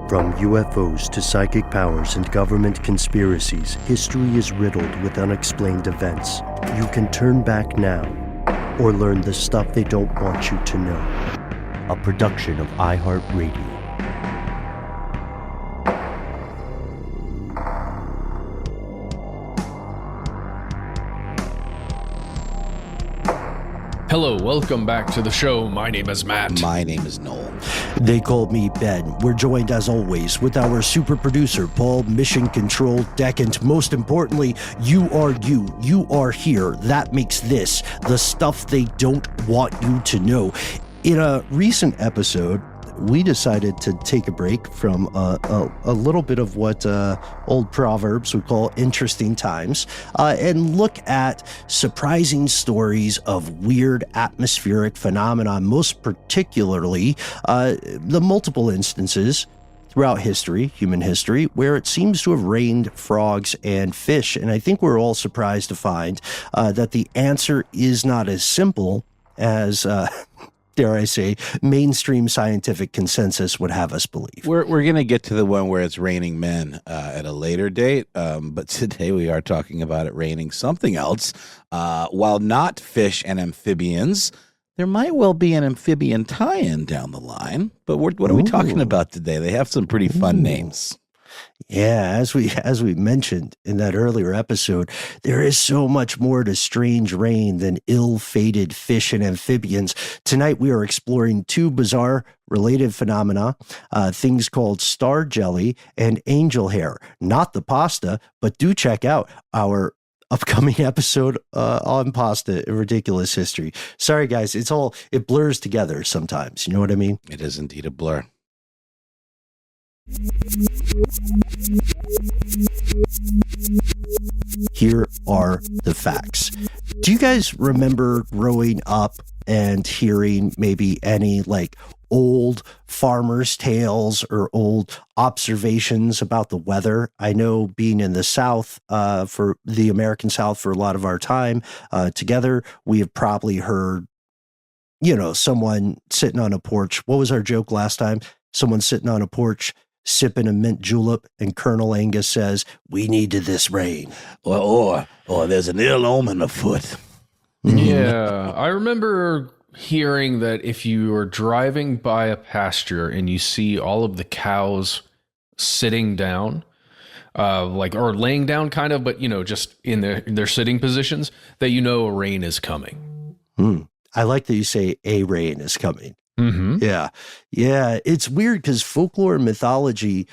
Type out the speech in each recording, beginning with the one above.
From UFOs to psychic powers and government conspiracies, history is riddled with unexplained events. You can turn back now or learn the stuff they don't want you to know. A production of iHeartRadio. Hello, welcome back to the show. My name is Matt. My name is Noel. They call me Ben. We're joined as always with our super producer, Paul, Mission Control Deck, and most importantly, you are you. You are here. That makes this the stuff they don't want you to know. In a recent episode, we decided to take a break from a little bit of what old proverbs would call interesting times and look at surprising stories of weird atmospheric phenomena, most particularly the multiple instances throughout history, human history, where it seems to have rained frogs and fish. And I think we're all surprised to find that the answer is not as simple as dare I say, mainstream scientific consensus would have us believe. We're going to get to the one where it's raining men at a later date, but today we are talking about it raining something else. While not fish and amphibians, there might well be an amphibian tie-in down the line. But what are we talking about today? They have some pretty fun names. Yeah, as we mentioned in that earlier episode, there is so much more to strange rain than ill-fated fish and amphibians. Tonight we are exploring two bizarre related phenomena, things called star jelly and angel hair. Not the pasta, but do check out our upcoming episode on pasta and ridiculous history. Sorry guys, it blurs together sometimes. You know what I mean? It is indeed a blur. Here are the facts. Do you guys remember growing up and hearing maybe any old farmers' tales or old observations about the weather? I know being in the South, for the American South for a lot of our time together, we have probably heard, someone sitting on a porch. What was our joke last time? Someone sitting on a porch sipping a mint julep, and Colonel Angus says, "We needed this rain." Or there's an ill omen afoot. Yeah, I remember hearing that if you are driving by a pasture and you see all of the cows sitting down, or laying down kind of, but just in their sitting positions, that rain is coming. I like that you say a rain is coming. Mm-hmm. Yeah. It's weird because folklore and mythology,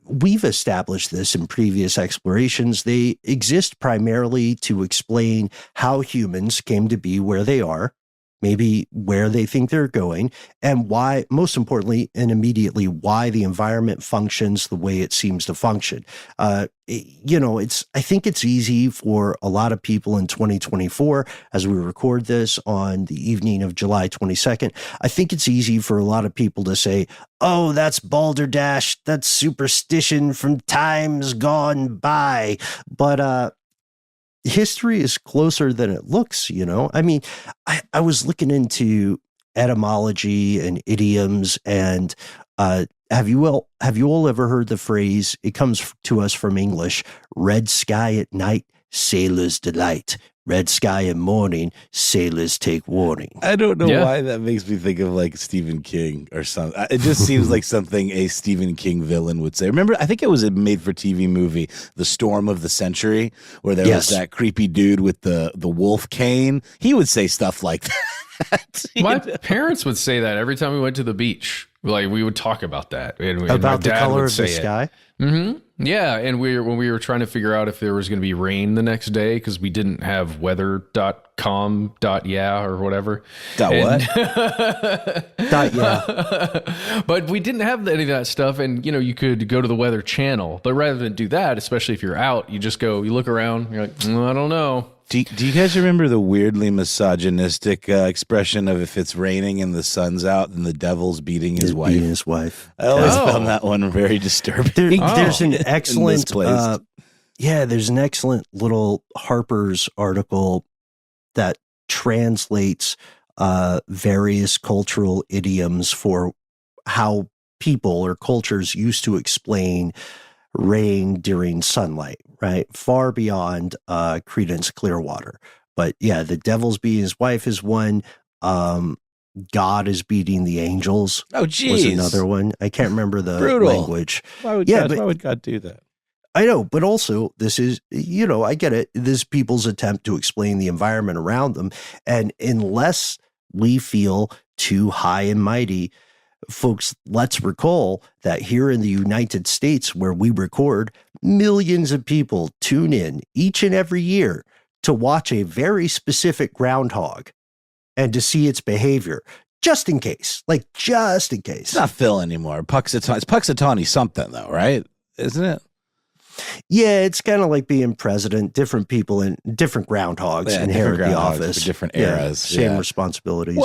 we've established this in previous explorations. They exist primarily to explain how humans came to be where they are, maybe where they think they're going, and why, most importantly and immediately, why the environment functions the way it seems to function. I think it's easy for a lot of people in 2024, as we record this on the evening of July 22nd, I think it's easy for a lot of people to say, "Oh, that's balderdash, that's superstition from times gone by." But history is closer than it looks, I mean, I was looking into etymology and idioms, and have you all ever heard the phrase, it comes to us from English, "Red sky at night, sailor's delight. Red sky in morning, sailors take warning." I don't know why that makes me think of Stephen King or something. It just seems like something a Stephen King villain would say. Remember, I think it was a made-for-TV movie, The Storm of the Century, where there was that creepy dude with the wolf cane. He would say stuff like that. My parents would say that every time we went to the beach. We would talk about that. And about the color of the sky? Mm-hmm. Yeah, and when we were trying to figure out if there was going to be rain the next day, because we didn't have weather.com. or whatever. What? .yeah. But we didn't have any of that stuff, and you could go to the Weather Channel. But rather than do that, especially if you're out, you just go, you look around, you're like, I don't know. Do you guys remember the weirdly misogynistic expression of if it's raining and the sun's out, then the devil's beating his wife? Beating his wife. I always found that one very disturbing. There's an excellent, there's an excellent little Harper's article that translates various cultural idioms for how people or cultures used to explain rain during sunlight, right? Far beyond Creedence Clearwater. But yeah, the devil's beating his wife is one. God is beating the angels. Oh, was geez. another one. I can't remember the Brutal. language. Why would God do that? I know, but also this is, I get it. This is people's attempt to explain the environment around them. And unless we feel too high and mighty, folks, let's recall that here in the United States, where we record, millions of people tune in each and every year to watch a very specific groundhog and to see its behavior, just in case. It's not Phil anymore. Puxatawny. It's Puxatawny something, though, right? Isn't it? Yeah, it's kind of like being president. Different people and different groundhogs inherit the office. For different eras. Same responsibilities.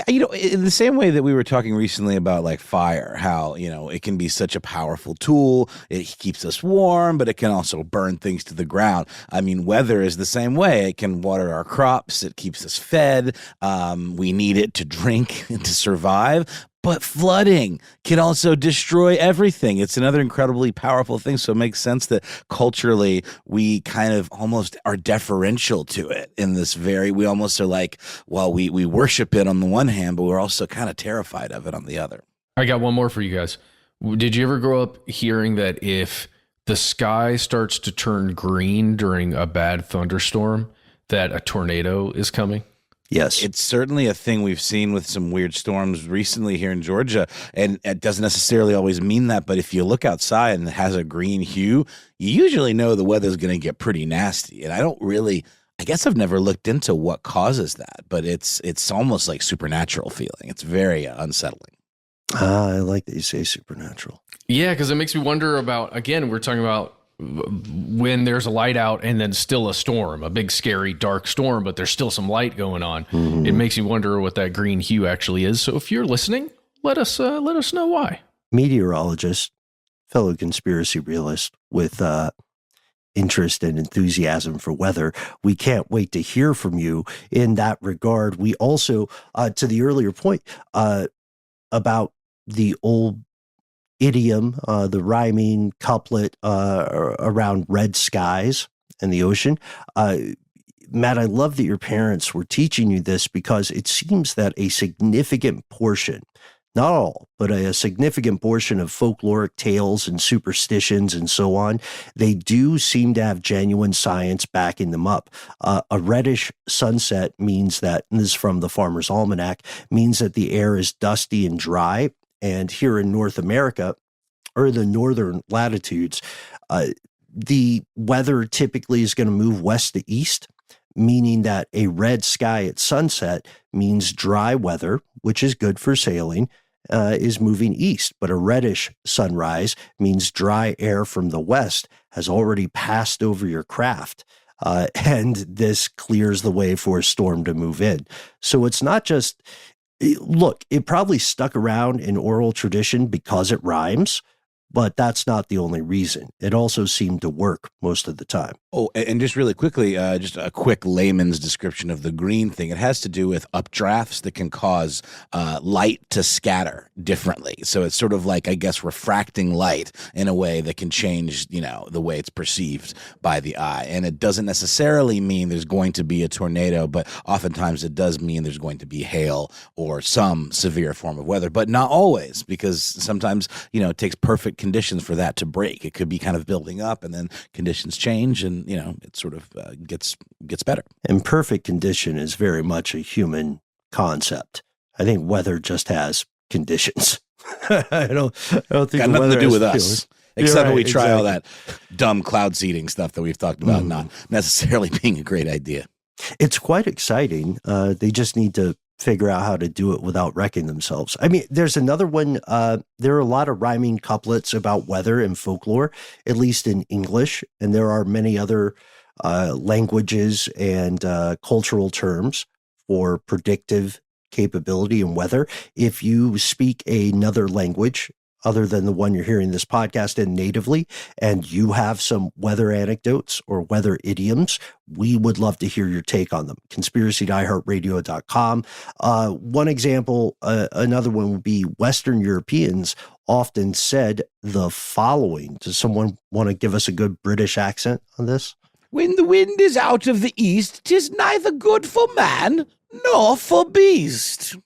Well, in the same way that we were talking recently about like fire, how, it can be such a powerful tool. It keeps us warm, but it can also burn things to the ground. I mean, weather is the same way. It can water our crops. It keeps us fed. We need it to drink and to survive. But flooding can also destroy everything. It's another incredibly powerful thing. So it makes sense that culturally we kind of almost are deferential to it in this we almost are like, well, we worship it on the one hand, but we're also kind of terrified of it on the other. I got one more for you guys. Did you ever grow up hearing that if the sky starts to turn green during a bad thunderstorm, that a tornado is coming? Yes. It's certainly a thing we've seen with some weird storms recently here in Georgia, and it doesn't necessarily always mean that, but if you look outside and it has a green hue, you usually know the weather's going to get pretty nasty. And I guess I've never looked into what causes that, but it's almost like supernatural feeling. It's very unsettling. I like that you say supernatural. Yeah, because it makes me wonder about, again, we're talking about when there's a light out and then still a storm, a big, scary, dark storm, but there's still some light going on. Mm-hmm. It makes me wonder what that green hue actually is. So if you're listening, let us know why. Meteorologist, fellow conspiracy realist with interest and enthusiasm for weather, we can't wait to hear from you in that regard. We also, to the earlier point about the old idiom, the rhyming couplet around red skies and the ocean. Matt, I love that your parents were teaching you this because it seems that a significant portion, not all, but a significant portion of folkloric tales and superstitions and so on, they do seem to have genuine science backing them up. A reddish sunset means that, and this is from the Farmer's Almanac, means that the air is dusty and dry. And here in North America, or the northern latitudes, the weather typically is going to move west to east, meaning that a red sky at sunset means dry weather, which is good for sailing, is moving east. But a reddish sunrise means dry air from the west has already passed over your craft. And this clears the way for a storm to move in. So it's not just... Look, it probably stuck around in oral tradition because it rhymes, but that's not the only reason. It also seemed to work most of the time. Oh, and just really quickly, just a quick layman's description of the green thing. It has to do with updrafts that can cause light to scatter differently. So it's sort of like, I guess, refracting light in a way that can change, the way it's perceived by the eye. And it doesn't necessarily mean there's going to be a tornado, but oftentimes it does mean there's going to be hail or some severe form of weather, but not always, because sometimes, it takes perfect conditions for that to break. It could be kind of building up and then conditions change and it sort of gets better. And perfect condition is very much a human concept. I think weather just has conditions. I don't think got nothing to do with us. Except when we try all that dumb cloud seeding stuff that we've talked about, not necessarily being a great idea. It's quite exciting. They just need to figure out how to do it without wrecking themselves. I mean, there's another one. There are a lot of rhyming couplets about weather in folklore, at least in English, and there are many other languages and cultural terms for predictive capability in weather. If you speak another language other than the one you're hearing this podcast in natively, and you have some weather anecdotes or weather idioms, we would love to hear your take on them. Conspiracy@iHeartRadio.com. One example, another one would be Western Europeans often said the following. Does someone want to give us a good British accent on this? When the wind is out of the east, 'tis neither good for man nor for beast.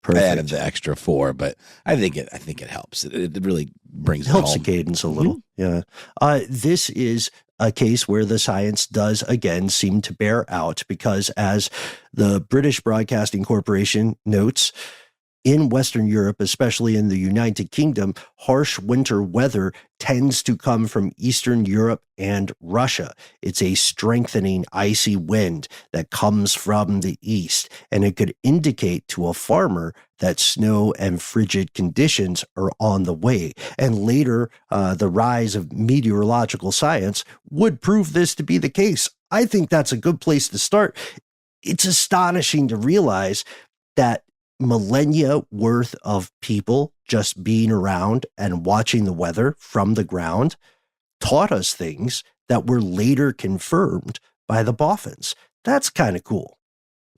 Perfect. I added the extra 4, but I think it helps. It really brings it helps home. the cadence a little. Yeah. This is a case where the science does again seem to bear out, because as the British Broadcasting Corporation notes, in Western Europe, especially in the United Kingdom, harsh winter weather tends to come from Eastern Europe and Russia. It's a strengthening icy wind that comes from the east, and it could indicate to a farmer that snow and frigid conditions are on the way. And later, the rise of meteorological science would prove this to be the case. I think that's a good place to start. It's astonishing to realize that millennia worth of people just being around and watching the weather from the ground taught us things that were later confirmed by the boffins. That's kind of cool.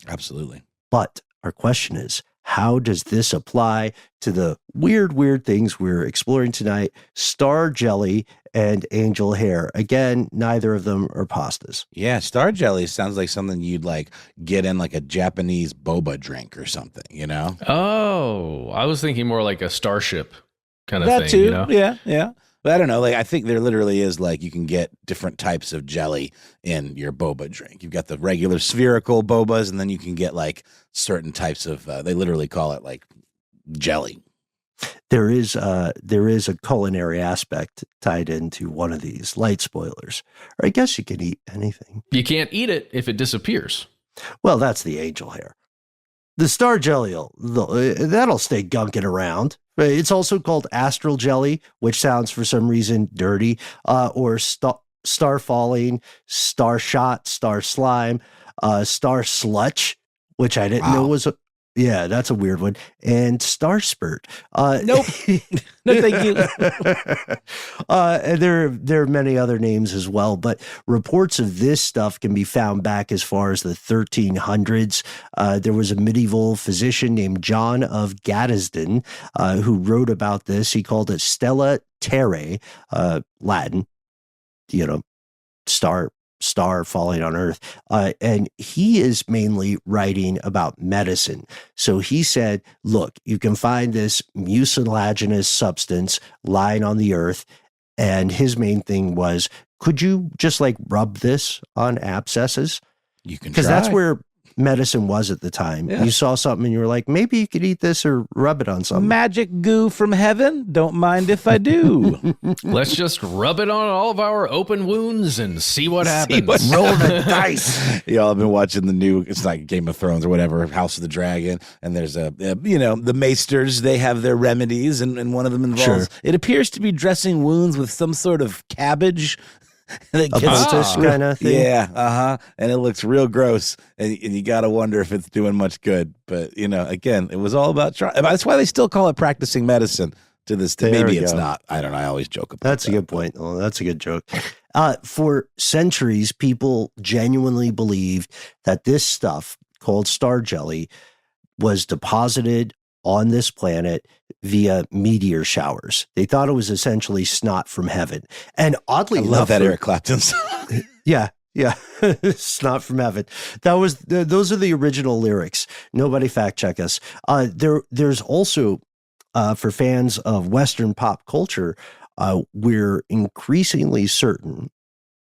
Absolutely. But our question is, how does this apply to the weird things we're exploring tonight? Star jelly and angel hair. Again, neither of them are pastas. Yeah, star jelly sounds like something you'd like get in like a Japanese boba drink or something, you know? Oh, I was thinking more like a starship kind of That thing. too. You know? Yeah. But I don't know. Like, I think there literally is like you can get different types of jelly in your boba drink. You've got the regular spherical bobas, and then you can get like certain types of. They literally call it like jelly. There is a culinary aspect tied into one of these light spoilers. Or I guess you can eat anything. You can't eat it if it disappears. Well, that's the angel hair. The star jelly, that'll stay gunking around. It's also called astral jelly, which sounds for some reason dirty, or star falling, star shot, star slime, star slutch, which I didn't know was yeah, that's a weird one. And star spurt. Nope. No, thank you. And there are many other names as well, but reports of this stuff can be found back as far as the 1300s. There was a medieval physician named John of Gaddesden who wrote about this. He called it Stella Terrae, Latin, star falling on earth. And he is mainly writing about medicine. So he said, look, you can find this mucilaginous substance lying on the earth. And his main thing was, could you just like rub this on abscesses? You can try. Because that's where medicine was at the time. Yeah. You saw something and you were like, maybe you could eat this or rub it on something. Magic goo from heaven. Don't mind if I do. Let's just rub it on all of our open wounds and see what happens. Roll the dice. Y'all have been watching the new, it's like Game of Thrones or whatever, House of the Dragon, and there's the maesters, they have their remedies, and one of them involves, it appears to be dressing wounds with some sort of cabbage. A poultice kind of thing. Yeah, and it looks real gross, and you got to wonder if it's doing much good. But again, it was all about trying. That's why they still call it practicing medicine to this day. Maybe it's not. I don't know. I always joke about that. That's a good point. Oh, that's a good joke. For centuries, people genuinely believed that this stuff called star jelly was deposited on this planet via meteor showers. They thought it was essentially snot from heaven. And oddly enough, love that Eric Clapton song. Yeah. Snot from heaven. Those are the original lyrics. Nobody fact check us. There's also, for fans of Western pop culture, we're increasingly certain,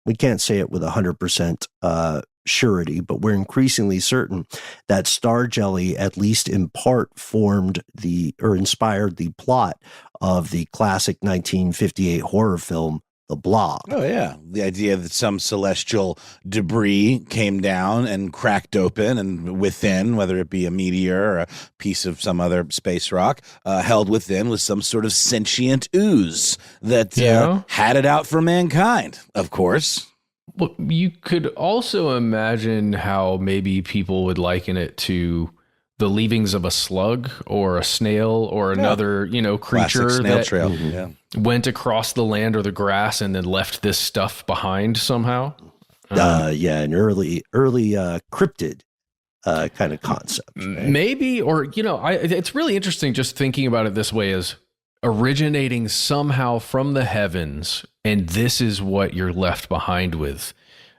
we can't say it with 100% surety, but we're increasingly certain that star jelly, at least in part, inspired the plot of the classic 1958 horror film, The Blob. Oh, yeah. The idea that some celestial debris came down and cracked open, and within, whether it be a meteor or a piece of some other space rock, held within was some sort of sentient ooze that had it out for mankind, of course. Well, you could also imagine how maybe people would liken it to the leavings of a slug or a snail or another, creature snail that trail. went across the land or the grass and then left this stuff behind somehow. An early cryptid kind of concept. Right? Maybe, or it's really interesting just thinking about it this way: is originating somehow from the heavens, and this is what you're left behind with.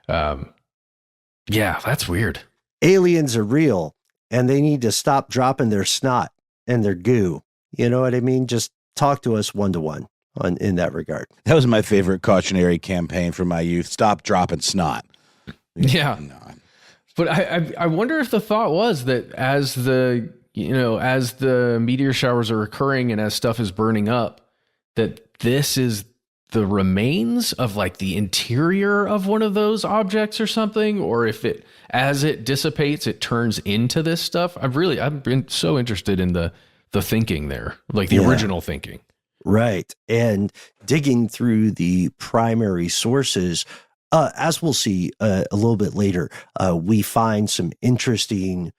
Yeah, that's weird. Aliens are real, and they need to stop dropping their snot and their goo. You know what I mean? Just talk to us one-to-one in that regard. That was my favorite cautionary campaign for my youth. Stop dropping snot. Yeah. No. But I wonder if the thought was that as the meteor showers are occurring and as stuff is burning up, that this is the remains of like the interior of one of those objects or something, or if as it dissipates, it turns into this stuff. I've been so interested in the thinking there, like the original thinking. Right. And digging through the primary sources, as we'll see a little bit later, we find some interesting,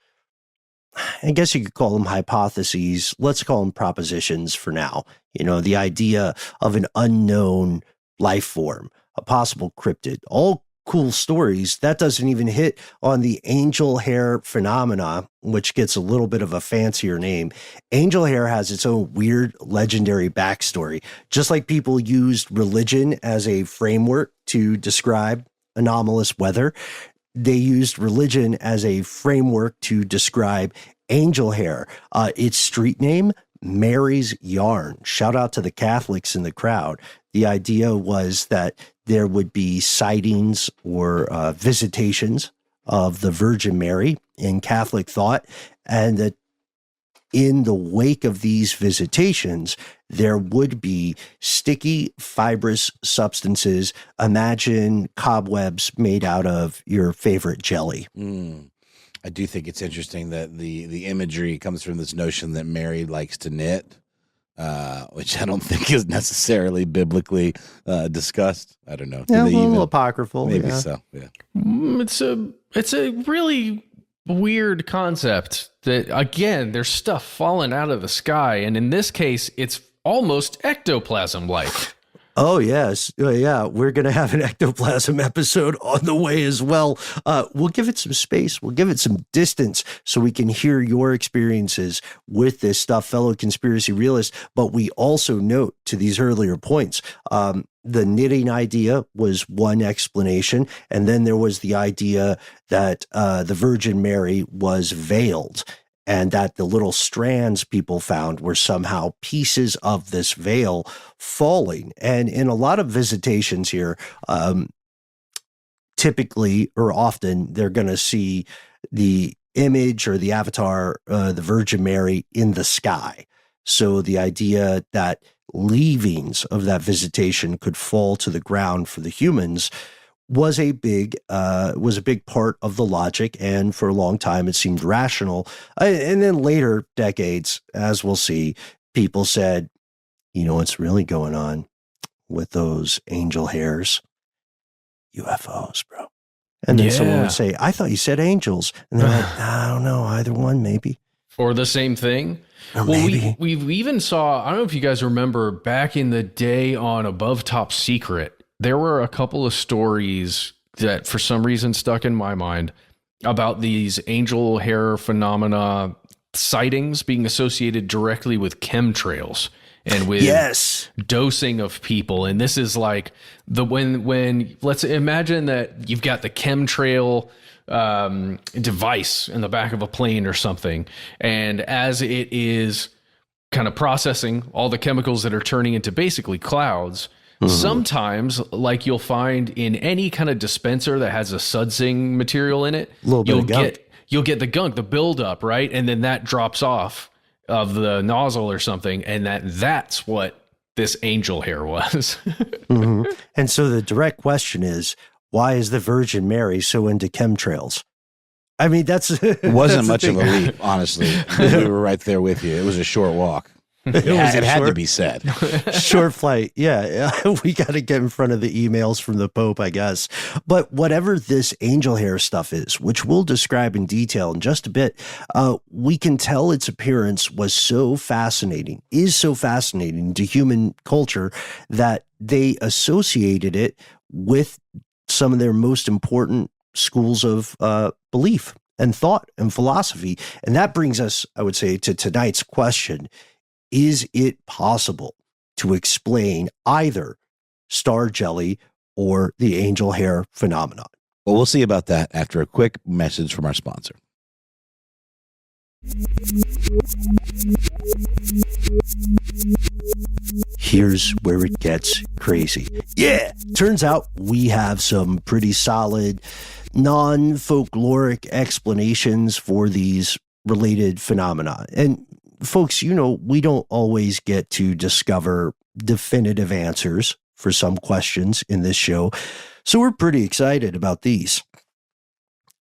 I guess you could call them hypotheses. Let's call them propositions for now. You know, the idea of an unknown life form, a possible cryptid, all cool stories. That doesn't even hit on the angel hair phenomena, which gets a little bit of a fancier name. Angel hair has its own weird legendary backstory. Just like people used religion as a framework to describe anomalous weather, they used religion as a framework to describe angel hair. Its street name, Mary's Yarn. Shout out to the Catholics in the crowd. The idea was that there would be sightings or visitations of the Virgin Mary in Catholic thought, and that in the wake of these visitations, there would be sticky, fibrous substances. Imagine cobwebs made out of your favorite jelly. I do think it's interesting that the imagery comes from this notion that Mary likes to knit, which I don't think is necessarily biblically discussed. I don't know. Yeah, a little apocryphal. Maybe so. Yeah. It's a really weird concept that, again, there's stuff falling out of the sky, and in this case, it's almost ectoplasm-like. Oh, yes. Yeah, we're going to have an ectoplasm episode on the way as well. We'll give it some space. We'll give it some distance so we can hear your experiences with this stuff, fellow conspiracy realists. But we also note to these earlier points, the knitting idea was one explanation. And then there was the idea that the Virgin Mary was veiled, and that the little strands people found were somehow pieces of this veil falling. And in a lot of visitations here, typically or often, they're going to see the image or the avatar, the Virgin Mary, in the sky. So the idea that leavings of that visitation could fall to the ground for the humans was a big part of the logic, and for a long time it seemed rational. And then later decades, as we'll see, people said, you know what's really going on with those angel hairs? UFOs, bro. And then someone would say, I thought you said angels. And they're like, I don't know, either one, maybe. Or the same thing. Or well, maybe. we even saw, I don't know if you guys remember back in the day on Above Top Secret, there were a couple of stories that for some reason stuck in my mind about these angel hair phenomena sightings being associated directly with chemtrails and with dosing of people. And this is like when let's imagine that you've got the chemtrail device in the back of a plane or something. And as it is kind of processing all the chemicals that are turning into basically clouds, sometimes, like you'll find in any kind of dispenser that has a sudsing material in it, you'll get the gunk, the buildup, right? And then that drops off of the nozzle or something, and that's what this angel hair was. And so the direct question is, why is the Virgin Mary so into chemtrails? I mean, it wasn't much of a leap, honestly. We were right there with you. It was a short walk. It had to be said. Short flight. Yeah. We got to get in front of the emails from the Pope, I guess. But whatever this angel hair stuff is, which we'll describe in detail in just a bit, we can tell its appearance is so fascinating to human culture that they associated it with some of their most important schools of belief and thought and philosophy. And that brings us, I would say, to tonight's question. Is it possible to explain either star jelly or the angel hair phenomenon. Well, we'll see about that after a quick message from our sponsor. Here's where it gets crazy. Yeah, turns out we have some pretty solid non-folkloric explanations for these related phenomena. And folks, we don't always get to discover definitive answers for some questions in this show, so we're pretty excited about these.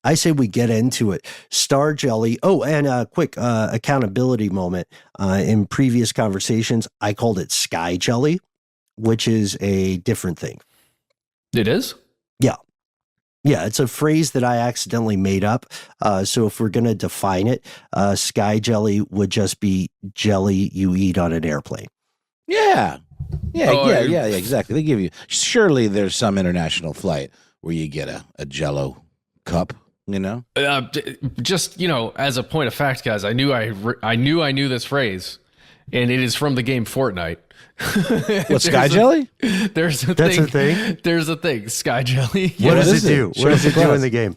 I say we get into it. Star jelly. Oh, and a quick accountability moment. In previous conversations, I called it sky jelly, which is a different thing. It is? Yeah. Yeah, it's a phrase that I accidentally made up. So if we're going to define it, sky jelly would just be jelly you eat on an airplane. Yeah, exactly. They give you, surely there's some international flight where you get a Jello cup. Just as a point of fact, guys, I knew I knew this phrase, and it is from the game Fortnite. What, sky jelly? That's a thing. There's a thing, sky jelly. What does it do? What does it do in the game?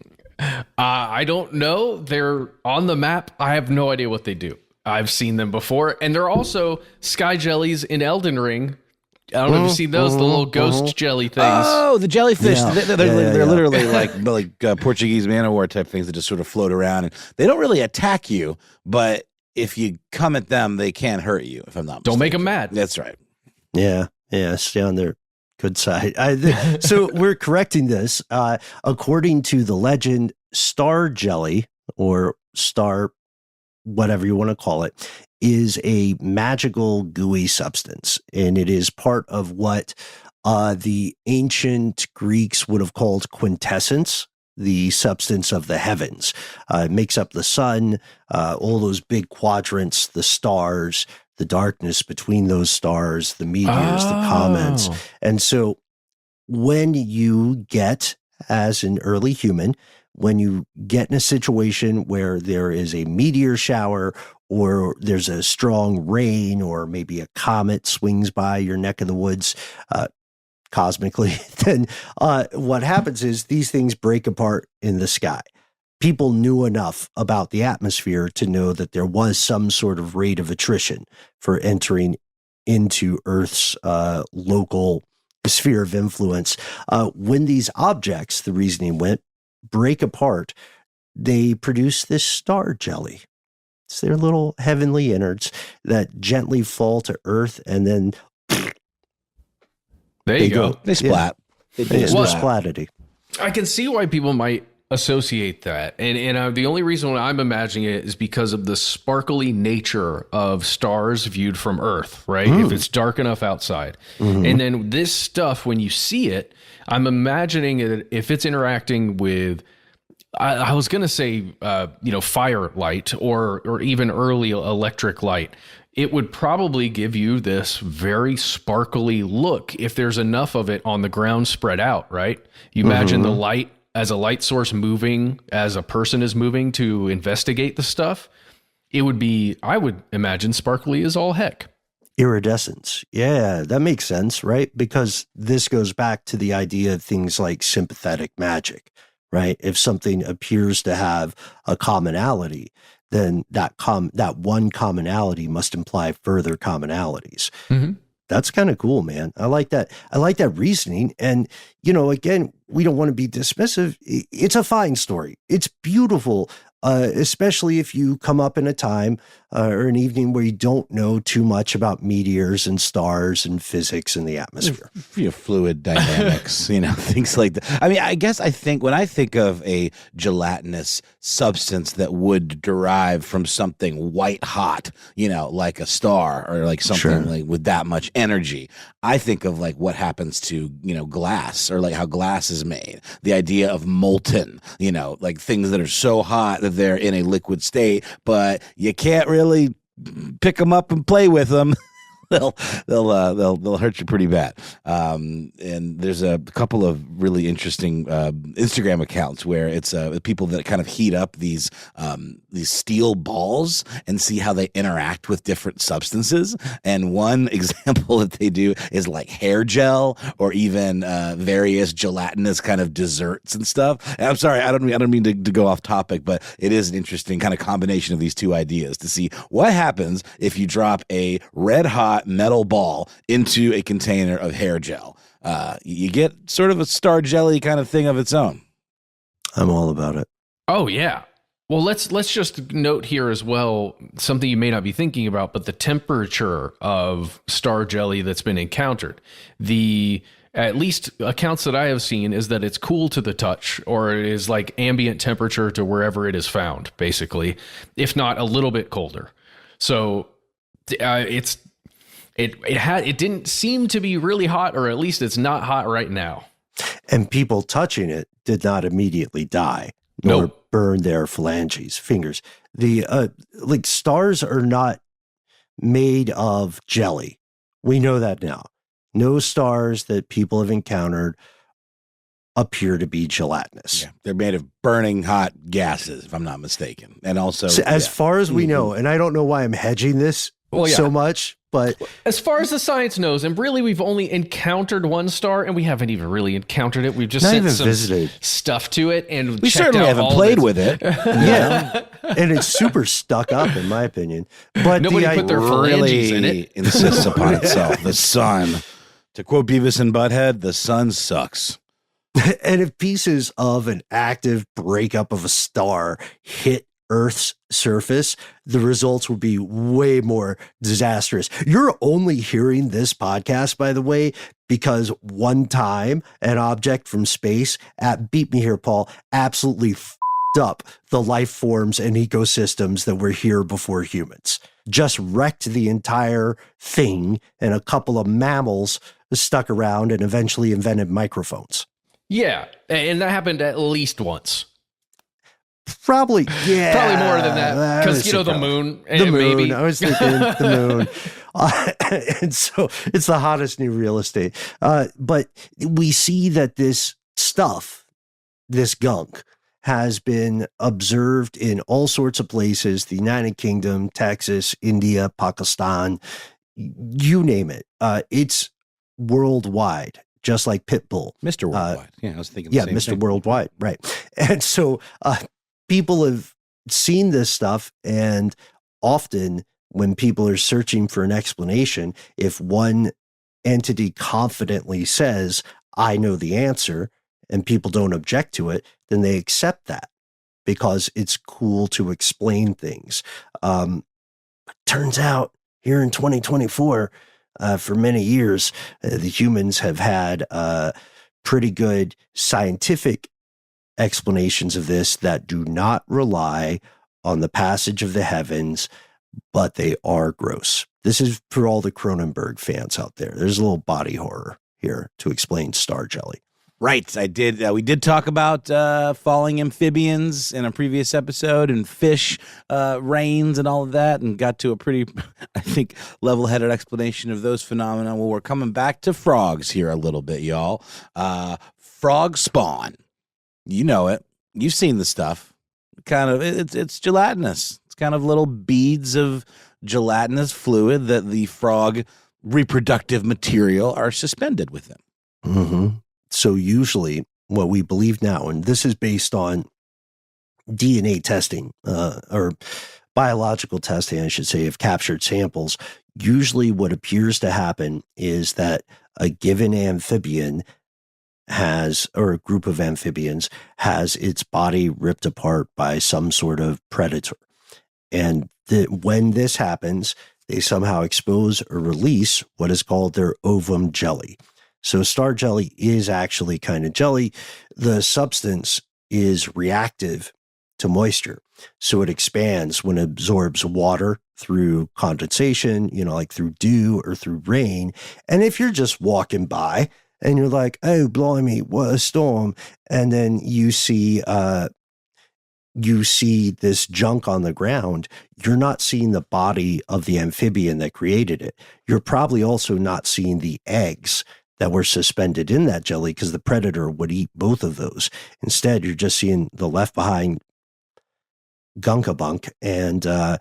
I don't know. They're on the map. I have no idea what they do. I've seen them before, and they're also sky jellies in Elden Ring. I don't know if you've seen those, the little ghost jelly things. Oh, the jellyfish. Yeah. They're literally like Portuguese man of war type things that just sort of float around. And they don't really attack you, but if you come at them, they can hurt you, if I'm not mistaken. Don't make them mad. That's right. Yeah, stay on their good side. So we're correcting this. According to the legend, star jelly, or star whatever you want to call it, is a magical gooey substance, and it is part of what the ancient Greeks would have called quintessence, the substance of the heavens. It makes up the sun, all those big quadrants, the stars, the darkness between those stars, the meteors, the comets. And so when you get, as an early human, when you get in a situation where there is a meteor shower, or there's a strong rain, or maybe a comet swings by your neck of the woods cosmically, then what happens is these things break apart in the sky. People knew enough about the atmosphere to know that there was some sort of rate of attrition for entering into Earth's local sphere of influence. When these objects, the reasoning went, break apart, they produce this star jelly. It's their little heavenly innards that gently fall to Earth, and then there you go. They splat. Yeah. Splatity. I can see why people might associate that, and the only reason why I'm imagining it is because of the sparkly nature of stars viewed from Earth, right? If it's dark enough outside. And then this stuff, when you see it, I'm imagining it, if it's interacting with, I was going to say, firelight or even early electric light, it would probably give you this very sparkly look if there's enough of it on the ground spread out, right? You imagine the light as a light source moving as a person is moving to investigate the stuff. It would be, I would imagine, sparkly as all heck. Iridescence. Yeah, that makes sense, right? Because this goes back to the idea of things like sympathetic magic, right? If something appears to have a commonality, then that one commonality must imply further commonalities. That's kind of cool, man. I like that. I like that reasoning. And, again, we don't want to be dismissive. It's a fine story. It's beautiful, especially if you come up in a time or an evening where you don't know too much about meteors and stars and physics and the atmosphere. Fluid dynamics, things like that. I mean, I think when I think of a gelatinous substance that would derive from something white hot, like a star or like something like with that much energy, I think of like what happens to, glass, or like how glass is made. The idea of molten, like things that are so hot that they're in a liquid state, but you can't really pick them up and play with them. they'll hurt you pretty bad. And there's a couple of really interesting Instagram accounts where it's people that kind of heat up these steel balls and see how they interact with different substances. And one example that they do is like hair gel or even various gelatinous kind of desserts and stuff. And I'm sorry, I don't mean to go off topic, but it is an interesting kind of combination of these two ideas to see what happens if you drop a red hot metal ball into a container of hair gel. You get sort of a star jelly kind of thing of its own. I'm all about it. Oh yeah. Well, let's just note here as well something you may not be thinking about, but the temperature of star jelly that's been encountered. The at least accounts that I have seen is that it's cool to the touch, or it is like ambient temperature to wherever it is found, basically, if not a little bit colder. So it didn't seem to be really hot, or at least it's not hot right now. And people touching it did not immediately die, nor Nope. burn their fingers. The like stars are not made of jelly. We know that now. No stars that people have encountered appear to be gelatinous. Yeah, they're made of burning hot gases, if I'm not mistaken. And also, So as far as we know, and I don't know why I'm hedging this so much, but as far as the science knows, and really we've only encountered one star, and we haven't even really encountered it. We've just Not sent even some visited. stuff to it, and we checked certainly out haven't all of played its- with it. yeah, and it's super stuck up in my opinion. But Nobody put their phalanges in Really it. insists upon itself. The sun. To quote Beavis and Butthead, the sun sucks. and if pieces of an active breakup of a star hit Earth's surface, the results would be way more disastrous. You're only hearing this podcast, by the way, because one time an object from space beat me here, Paul, absolutely f***ed up the life forms and ecosystems that were here before humans. Just wrecked the entire thing, and a couple of mammals stuck around and eventually invented microphones. Yeah, and that happened at least once. Probably, yeah. Probably more than that, because the probably. moon. The moon. Maybe. I was thinking the moon. And so it's the hottest new real estate. But we see that this stuff, this gunk, has been observed in all sorts of places: the United Kingdom, Texas, India, Pakistan, you name it. It's worldwide, just like Pitbull. Mr. Worldwide. I was thinking the Yeah, same Mr. thing. Worldwide, right. And so people have seen this stuff, and often when people are searching for an explanation, if one entity confidently says, I know the answer, and people don't object to it, then they accept that because it's cool to explain things. Turns out here in 2024, for many years, the humans have had pretty good scientific explanations of this that do not rely on the passage of the heavens, but they are gross. This is for all the Cronenberg fans out there. There's a little body horror here to explain star jelly. Right. I did. We did talk about falling amphibians in a previous episode, and fish rains and all of that, and got to a pretty, I think, level-headed explanation of those phenomena. Well, we're coming back to frogs here a little bit, y'all. Frog spawn. You know it. You've seen the stuff. Kind of, it's gelatinous. It's kind of little beads of gelatinous fluid that the frog reproductive material are suspended within. Mm-hmm. So usually what we believe now, and this is based on DNA testing or biological testing, I should say, of captured samples, usually what appears to happen is that a given amphibian has, or a group of amphibians has its body ripped apart by some sort of predator. And when this happens, they somehow expose or release what is called their ovum jelly. So star jelly is actually kind of jelly. The substance is reactive to moisture. So it expands when it absorbs water through condensation, like through dew or through rain. And if you're just walking by and you're like, oh, blimey, what a storm. And then you see you see this junk on the ground, you're not seeing the body of the amphibian that created it. You're probably also not seeing the eggs that were suspended in that jelly, because the predator would eat both of those. Instead, you're just seeing the left behind gunkabunk. And I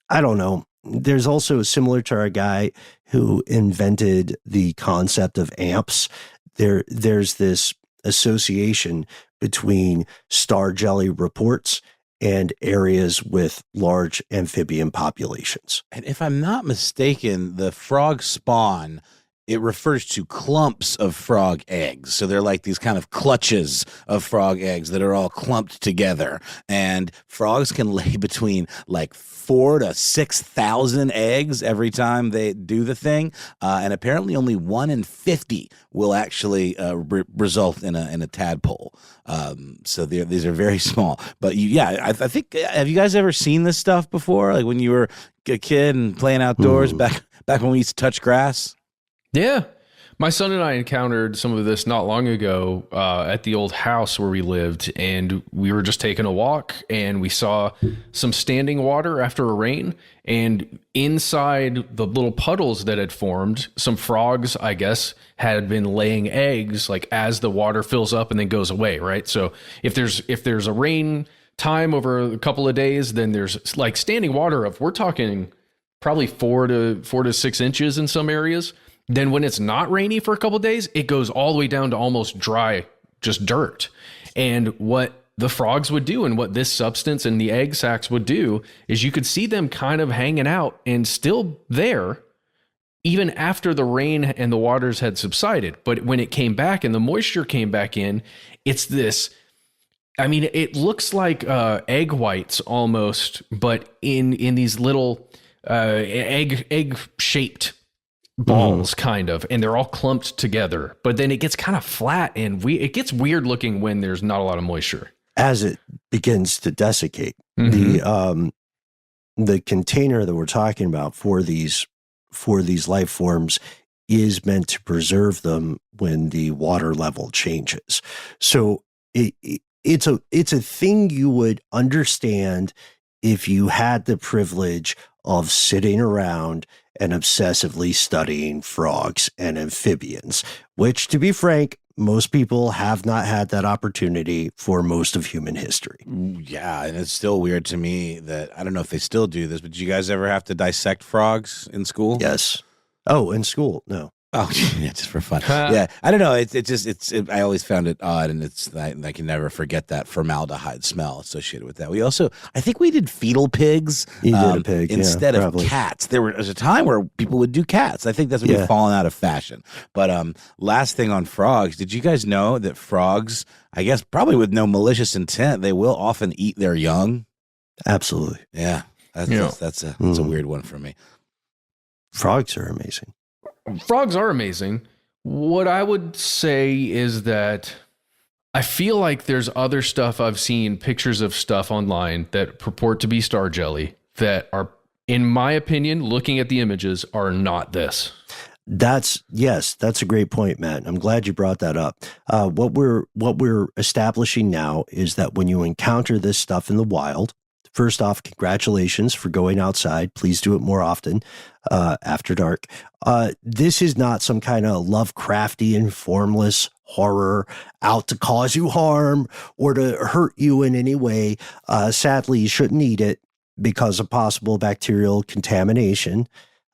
don't know. There's also, similar to our guy who invented the concept of amps, there's this association between star jelly reports and areas with large amphibian populations. And if I'm not mistaken, the frog spawn, it refers to clumps of frog eggs. So they're like these kind of clutches of frog eggs that are all clumped together. And frogs can lay between like 4,000 to 6,000 eggs every time they do the thing. And apparently only 1 in 50 will actually result in a tadpole. So these are very small. But I think, have you guys ever seen this stuff before? Like when you were a kid and playing outdoors back when we used to touch grass? Yeah. My son and I encountered some of this not long ago at the old house where we lived, and we were just taking a walk, and we saw some standing water after a rain, and inside the little puddles that had formed, some frogs, I guess, had been laying eggs like as the water fills up and then goes away, right? So if there's a rain time over a couple of days, then there's like standing water of, we're talking probably 4 to 6 inches in some areas. Then when it's not rainy for a couple of days, it goes all the way down to almost dry, just dirt. And what the frogs would do, and what this substance in the egg sacs would do, is you could see them kind of hanging out and still there, even after the rain and the waters had subsided. But when it came back and the moisture came back in, it's this, I mean, it looks like egg whites almost, but in these little egg shaped balls, kind of, and they're all clumped together. But then it gets kind of flat, and it gets weird looking when there's not a lot of moisture as it begins to desiccate. The container that we're talking about for these life forms is meant to preserve them when the water level changes. So it's a thing you would understand if you had the privilege of sitting around and obsessively studying frogs and amphibians, which, to be frank, most people have not had that opportunity for most of human history. Yeah, and it's still weird to me that, I don't know if they still do this, but did you guys ever have to dissect frogs in school? Yes. Oh, in school? No. Oh, yeah, just for fun. Yeah, I don't know. I always found it odd, and I can never forget that formaldehyde smell associated with that. I think we did fetal pigs. You did a pig instead of cats. There was a time where people would do cats. I think that's when we've fallen out of fashion. But last thing on frogs, did you guys know that frogs, I guess probably with no malicious intent, they will often eat their young? Absolutely. Yeah, that's a weird one for me. Frogs are amazing. Frogs are amazing. What I would say is that I feel like there's other stuff I've seen, pictures of stuff online that purport to be star jelly that are, in my opinion, looking at the images, are not this. That's a great point, Matt. I'm glad you brought that up. What we're establishing now is that when you encounter this stuff in the wild, first off, congratulations for going outside. Please do it more often after dark. This is not some kind of Lovecraftian, formless horror out to cause you harm or to hurt you in any way. Sadly, you shouldn't eat it because of possible bacterial contamination.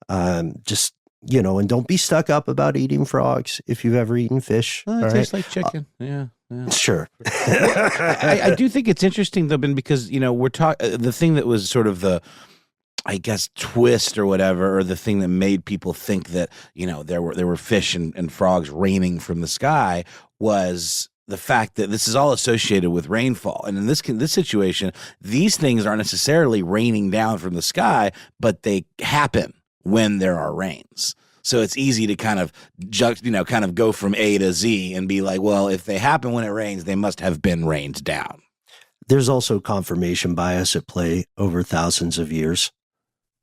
And don't be stuck up about eating frogs if you've ever eaten fish. It tastes like chicken. Yeah. Sure. I do think it's interesting though, Ben, because we're talking the thing that was sort of the, I guess, twist or whatever, or the thing that made people think that there were fish and frogs raining from the sky, was the fact that this is all associated with rainfall. And in this situation, these things aren't necessarily raining down from the sky, but they happen when there are rains. So it's easy to kind of go from A to Z and be like, well, if they happen when it rains, they must have been rained down. There's also confirmation bias at play over thousands of years.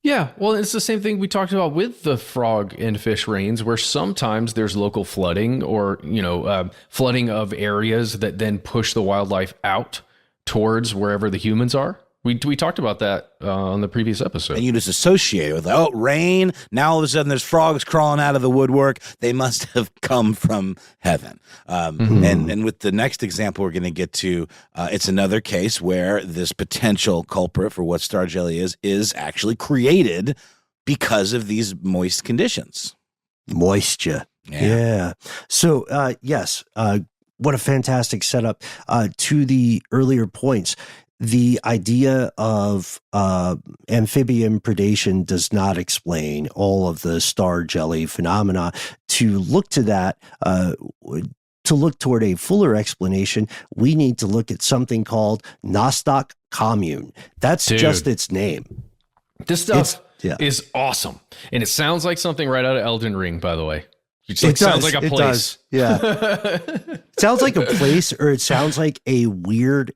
Yeah, well, it's the same thing we talked about with the frog and fish rains, where sometimes there's local flooding or, flooding of areas that then push the wildlife out towards wherever the humans are. We talked about that on the previous episode. And you just associate it with, oh, rain. Now all of a sudden there's frogs crawling out of the woodwork. They must have come from heaven. And with the next example we're going to get to, it's another case where this potential culprit for what star jelly is actually created because of these moist conditions. Moisture. Yeah. So, yes, what a fantastic setup to the earlier points. The idea of amphibian predation does not explain all of the star jelly phenomena. To look to that, to look toward a fuller explanation, we need to look at something called Nostoc commune. That's just its name. This stuff is awesome. And it sounds like something right out of Elden Ring, by the way. It sounds like a place. It does. Yeah. It sounds like a place, or it sounds like a weird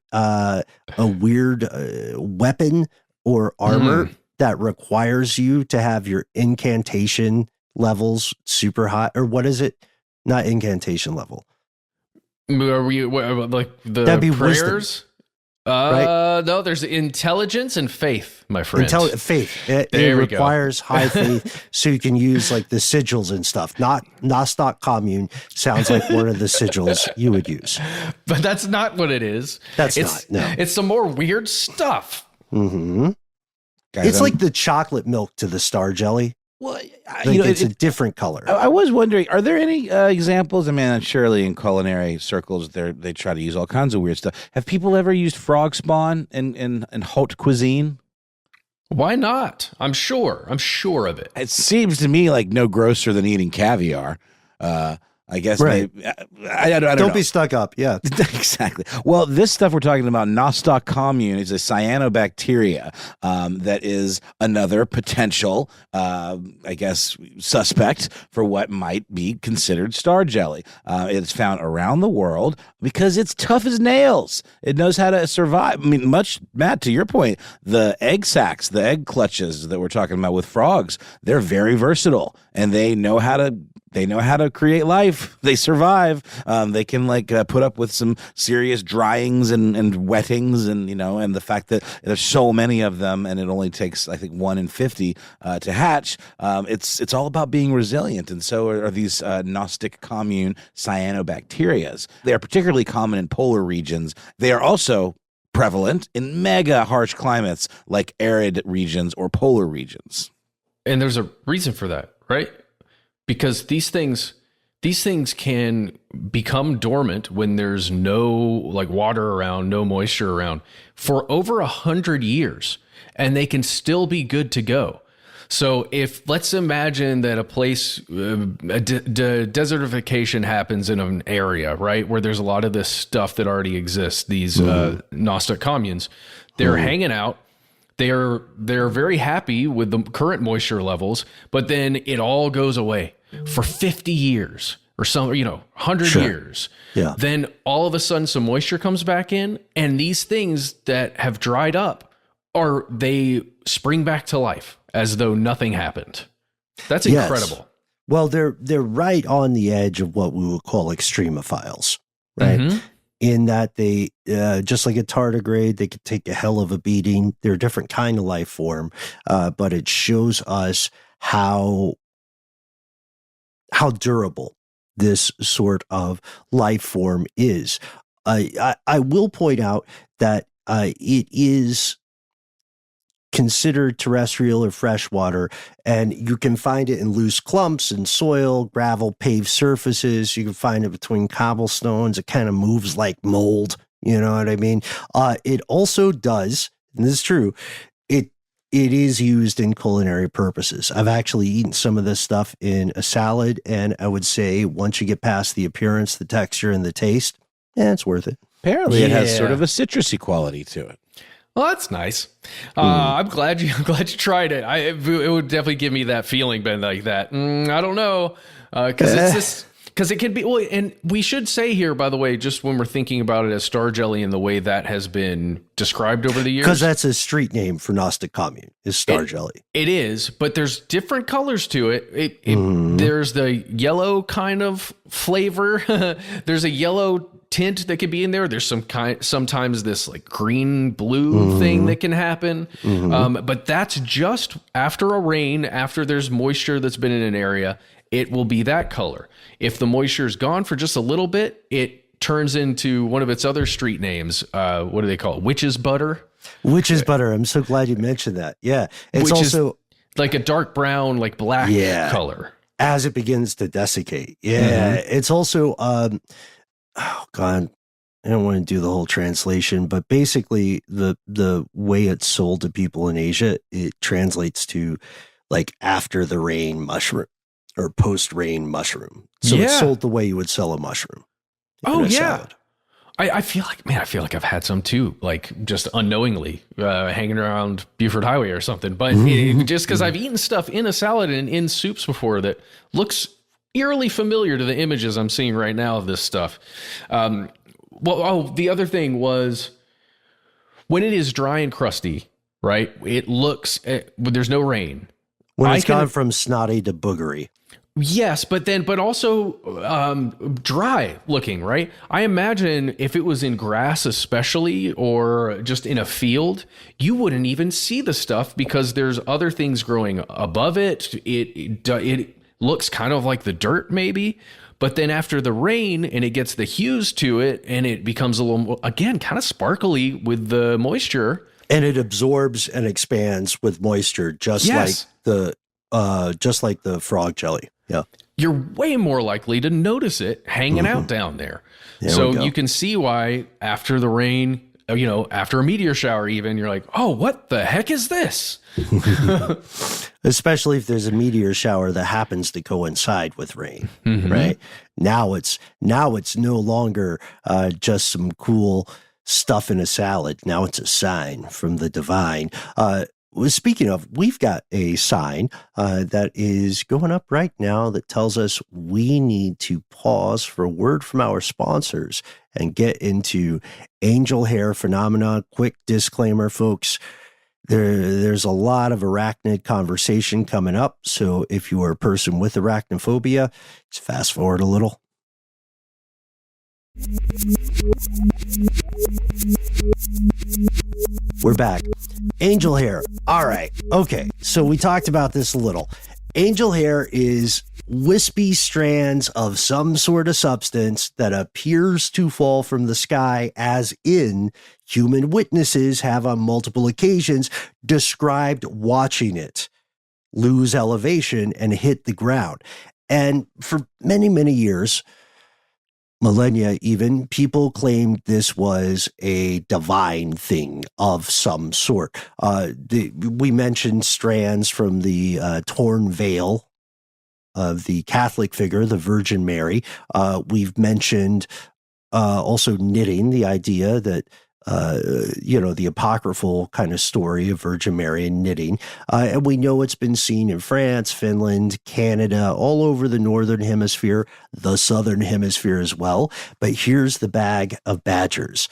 weapon or armor that requires you to have your incantation levels super high. Or what is it? Not incantation level. Are we like the That'd be prayers? wisdom. Right? No, there's intelligence and faith, my friend. Faith. It requires high faith, so you can use like the sigils and stuff. Not Nostoc commune sounds like one of the sigils you would use. But that's not what it is. It's some more weird stuff. Mm-hmm. It's like the chocolate milk to the star jelly. Well, it's a different color. I was wondering, are there any examples? I mean, surely in culinary circles, they try to use all kinds of weird stuff. Have people ever used frog spawn in haute cuisine? Why not? I'm sure of it. It seems to me like no grosser than eating caviar. I guess right. Maybe, I don't know. Don't be stuck up. Yeah, exactly. Well, this stuff we're talking about, Nostoc commune, is a cyanobacteria that is another potential, I guess, suspect for what might be considered star jelly. It's found around the world because it's tough as nails. It knows how to survive. I mean, Matt, to your point, the egg sacs, the egg clutches that we're talking about with frogs, they're very versatile, and they know how to create life. They survive. They can put up with some serious dryings and wettings, and the fact that there's so many of them, and it only takes, I think, 1 in 50 to hatch. It's all about being resilient, and so are these Nostoc commune cyanobacterias. They are particularly common in polar regions. They are also prevalent in mega harsh climates like arid regions or polar regions. And there's a reason for that, right? Because these things can become dormant when there's no water around, no moisture around for over 100 years, and they can still be good to go. So let's imagine that a place, desertification happens in an area, right, where there's a lot of this stuff that already exists, these Nostoc communes, they're hanging out. They're very happy with the current moisture levels, but then it all goes away for 50 years or some, 100 years. Yeah. Then all of a sudden some moisture comes back in, and these things that have dried up they spring back to life as though nothing happened. That's incredible. Yes. Well, they're right on the edge of what we would call extremophiles, right? Mm-hmm. In that they, just like a tardigrade, they could take a hell of a beating. They're a different kind of life form, but it shows us how durable this sort of life form is. I will point out that it is considered terrestrial or freshwater, and you can find it in loose clumps in soil, gravel, paved surfaces. You can find it between cobblestones. It kind of moves like mold. You know what I mean? It also does, and this is true, it is used in culinary purposes. I've actually eaten some of this stuff in a salad, and I would say once you get past the appearance, the texture, and the taste, it's worth it. Apparently it has sort of a citrusy quality to it. Well, that's nice. I'm glad you tried it. It would definitely give me that feeling, Ben, like that. I don't know, because it can be. Well, and we should say here, by the way, just when we're thinking about it as star jelly and the way that has been described over the years, because that's a street name for Nostoc commune is star jelly. It is, but there's different colors to it. There's the yellow kind of flavor. There's a yellow tint that could be in there. There's sometimes this like green blue thing that can happen. But that's just after a rain, after there's moisture that's been in an area, it will be that color. If the moisture is gone for just a little bit, it turns into one of its other street names. What do they call it? Witch's butter. Witch's butter. I'm so glad you mentioned that. Yeah. It's also like a dark brown, like black color. As it begins to desiccate. Yeah. It's also, oh God, I don't want to do the whole translation, but basically the way it's sold to people in Asia, it translates to like after the rain mushroom or post rain mushroom. So it's sold the way you would sell a mushroom. Oh yeah. Salad. I feel like I've had some too, like just unknowingly hanging around Buford Highway or something. But just because I've eaten stuff in a salad and in soups before that looks eerily familiar to the images I'm seeing right now of this stuff. The other thing was when it is dry and crusty, right? It looks, there's no rain. When it's gone from snotty to boogery. Yes, but also dry looking, right? I imagine if it was in grass especially or just in a field, you wouldn't even see the stuff because there's other things growing above it. It looks kind of like the dirt maybe, but then after the rain and it gets the hues to it and it becomes a little, again, kind of sparkly with the moisture. And it absorbs and expands with moisture just like the frog jelly. Yeah. You're way more likely to notice it hanging out down there. So you can see why after the rain, after a meteor shower even, you're like, oh, what the heck is this? Especially if there's a meteor shower that happens to coincide with rain, right? Now it's no longer just some cool stuff in a salad. Now it's a sign from the divine. Speaking of, we've got a sign that is going up right now that tells us we need to pause for a word from our sponsors and get into angel hair phenomena. Quick disclaimer, folks. There's a lot of arachnid conversation coming up. So if you are a person with arachnophobia, just fast forward a little. We're back. Angel hair. All right. Okay. So we talked about this a little. Angel hair is wispy strands of some sort of substance that appears to fall from the sky, as in human witnesses have on multiple occasions described watching it lose elevation and hit the ground. And for many, many years, millennia even, people claimed this was a divine thing of some sort. We mentioned strands from the torn veil of the Catholic figure, the Virgin Mary. We've mentioned also knitting, the idea that the apocryphal kind of story of Virgin Mary and knitting. And we know it's been seen in France, Finland, Canada, all over the Northern Hemisphere, the Southern Hemisphere as well. But here's the bag of badgers.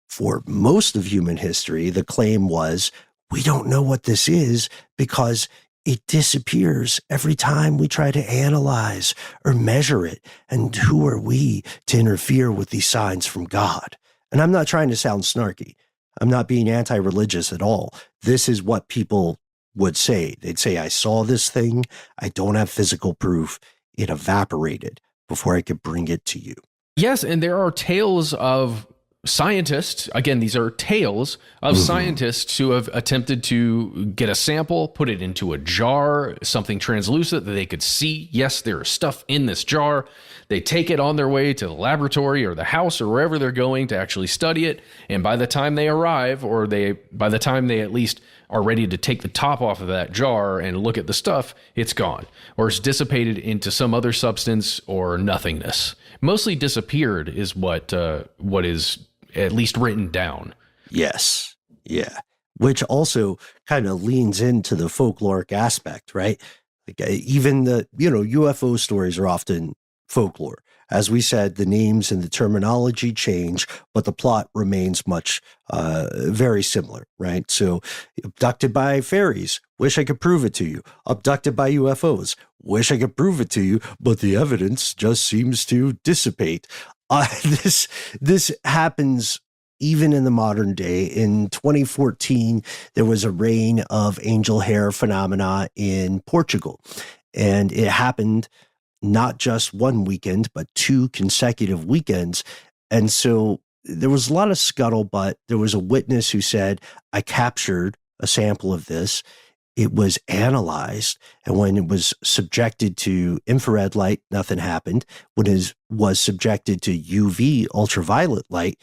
For most of human history, the claim was, we don't know what this is because it disappears every time we try to analyze or measure it. And who are we to interfere with these signs from God? And I'm not trying to sound snarky. I'm not being anti-religious at all. This is what people would say. They'd say, I saw this thing. I don't have physical proof. It evaporated before I could bring it to you. Yes, and there are tales of scientists, again, these are tales of scientists who have attempted to get a sample, put it into a jar, something translucent that they could see. Yes, there is stuff in this jar. They take it on their way to the laboratory or the house or wherever they're going to actually study it. And by the time they arrive, or by the time they at least are ready to take the top off of that jar and look at the stuff, it's gone, or it's dissipated into some other substance or nothingness. Mostly disappeared is what is at least written down. Yes. Yeah. Which also kind of leans into the folkloric aspect, right? Like even the, UFO stories are often folklore. As we said, the names and the terminology change, but the plot remains much, very similar, right? So abducted by fairies, wish I could prove it to you. Abducted by UFOs, wish I could prove it to you, but the evidence just seems to dissipate. This happens even in the modern day. In 2014, there was a reign of angel hair phenomena in Portugal, and it happened not just one weekend, but 2 consecutive weekends. And so there was a lot of scuttlebutt. There was a witness who said, I captured a sample of this. It was analyzed, and when it was subjected to infrared light, nothing happened. When it was subjected to UV, ultraviolet light,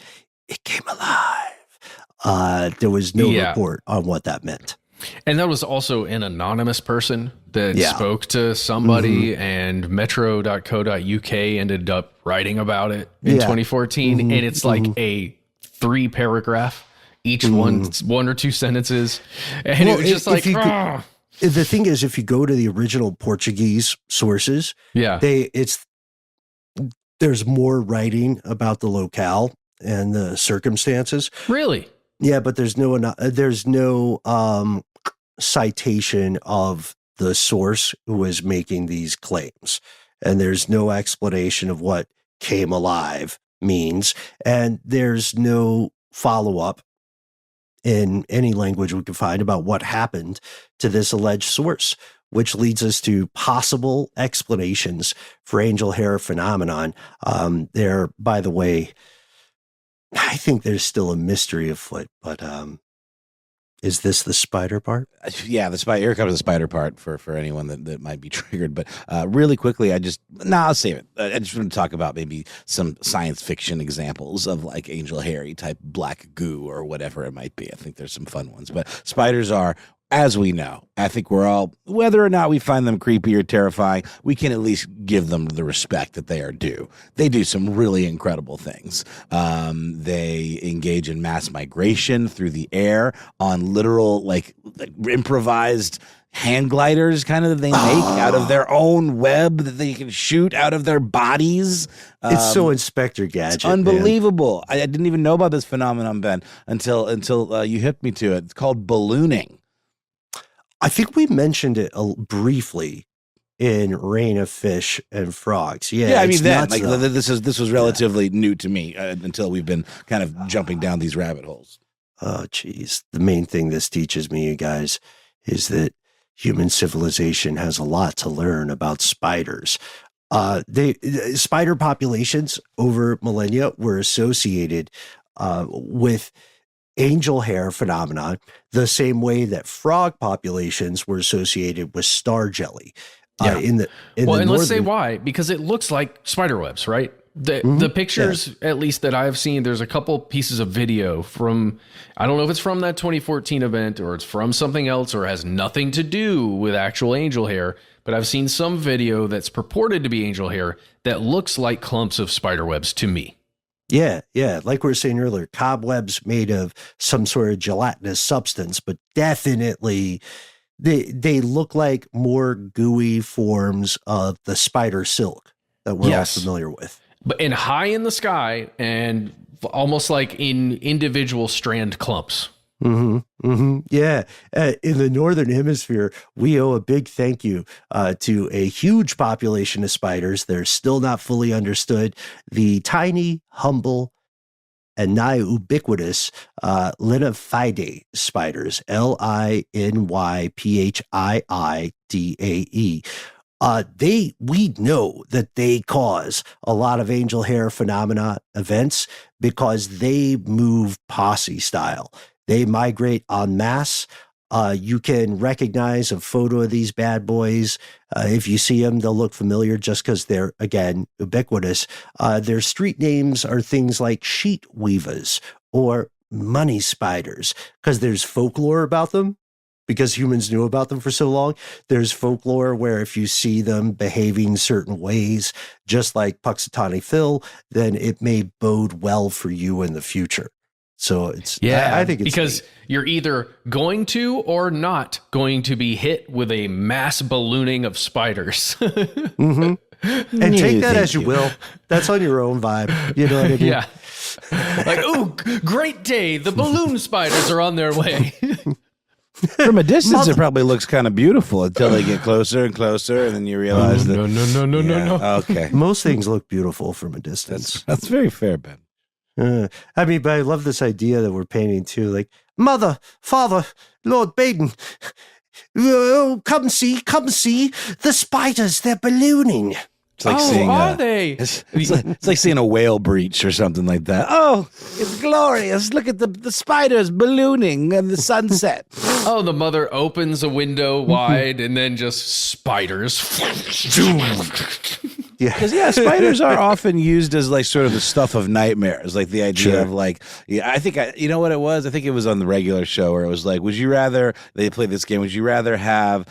it came alive. There was no report on what that meant. And that was also an anonymous person that spoke to somebody, and metro.co.uk ended up writing about it in 2014. And it's like a 3-paragraph, each one or 2 sentences. And it was just like, the thing is, if you go to the original Portuguese sources, there's more writing about the locale and the circumstances. Really? Yeah, but there's no citation of the source who was making these claims, and there's no explanation of what came alive means, and there's no follow-up in any language we can find about what happened to this alleged source, which leads us to possible explanations for angel hair phenomenon. There, by the way, I think there's still a mystery afoot, but is this the spider part? Yeah, the spider. Here comes the spider part for anyone that might be triggered. But really quickly, I'll save it. I just want to talk about maybe some science fiction examples of like angel hairy type black goo or whatever it might be. I think there's some fun ones. But spiders are, as we know, I think we're all, whether or not we find them creepy or terrifying, we can at least give them the respect that they are due. They do some really incredible things. They engage in mass migration through the air on literal, like improvised hand gliders kind of that they make out of their own web that they can shoot out of their bodies. It's so Inspector Gadget. It's unbelievable. I didn't even know about this phenomenon, Ben, until you hipped me to it. It's called ballooning. I think we mentioned it briefly in Rain of Fish and Frogs. Yeah, I mean that. Like this was relatively new to me until we've been kind of jumping down these rabbit holes. Oh, geez. The main thing this teaches me, you guys, is that human civilization has a lot to learn about spiders. Spider populations over millennia were associated with angel hair phenomenon, the same way that frog populations were associated with star jelly. Let's say why, because it looks like spider webs, right? The pictures, at least that I've seen, there's a couple pieces of video from, I don't know if it's from that 2014 event or it's from something else or has nothing to do with actual angel hair, but I've seen some video that's purported to be angel hair that looks like clumps of spider webs to me. Yeah. Like we were saying earlier, cobwebs made of some sort of gelatinous substance, but definitely they look like more gooey forms of the spider silk that we're all familiar with. And high in the sky and almost like in individual strand clumps. Yeah. In the Northern Hemisphere, we owe a big thank you to a huge population of spiders. They're still not fully understood. The tiny, humble, and nigh ubiquitous Linyphidae spiders, Linyphiidae. We know that they cause a lot of angel hair phenomena events because they move posse style. They migrate en masse. You can recognize a photo of these bad boys. If you see them, they'll look familiar just because they're, again, ubiquitous. Their street names are things like sheet weavers or money spiders because there's folklore about them because humans knew about them for so long. There's folklore where if you see them behaving certain ways, just like Puxatawny Phil, then it may bode well for you in the future. So it's, I think it's because you're either going to or not going to be hit with a mass ballooning of spiders. And take that as you will. That's on your own vibe. You know what I mean? Yeah. Like, oh, great day. The balloon spiders are on their way. From a distance, Mother- it probably looks kind of beautiful until they get closer and closer, and then you realize that. No. Okay, Most things look beautiful from a distance. that's very fair, Ben. I mean, but I love this idea that we're painting too. Like, Mother, Father, Lord Baden, oh, come see the spiders. They're ballooning. It's like seeing are they? It's like seeing a whale breach or something like that. Oh, it's glorious! Look at the spiders ballooning in the sunset. Oh, the mother opens a window wide and then just spiders. Because spiders are often used as like sort of the stuff of nightmares, like the idea of like, I think you know what it was. I think it was on the regular show where it was like, would you rather they play this game? Would you rather have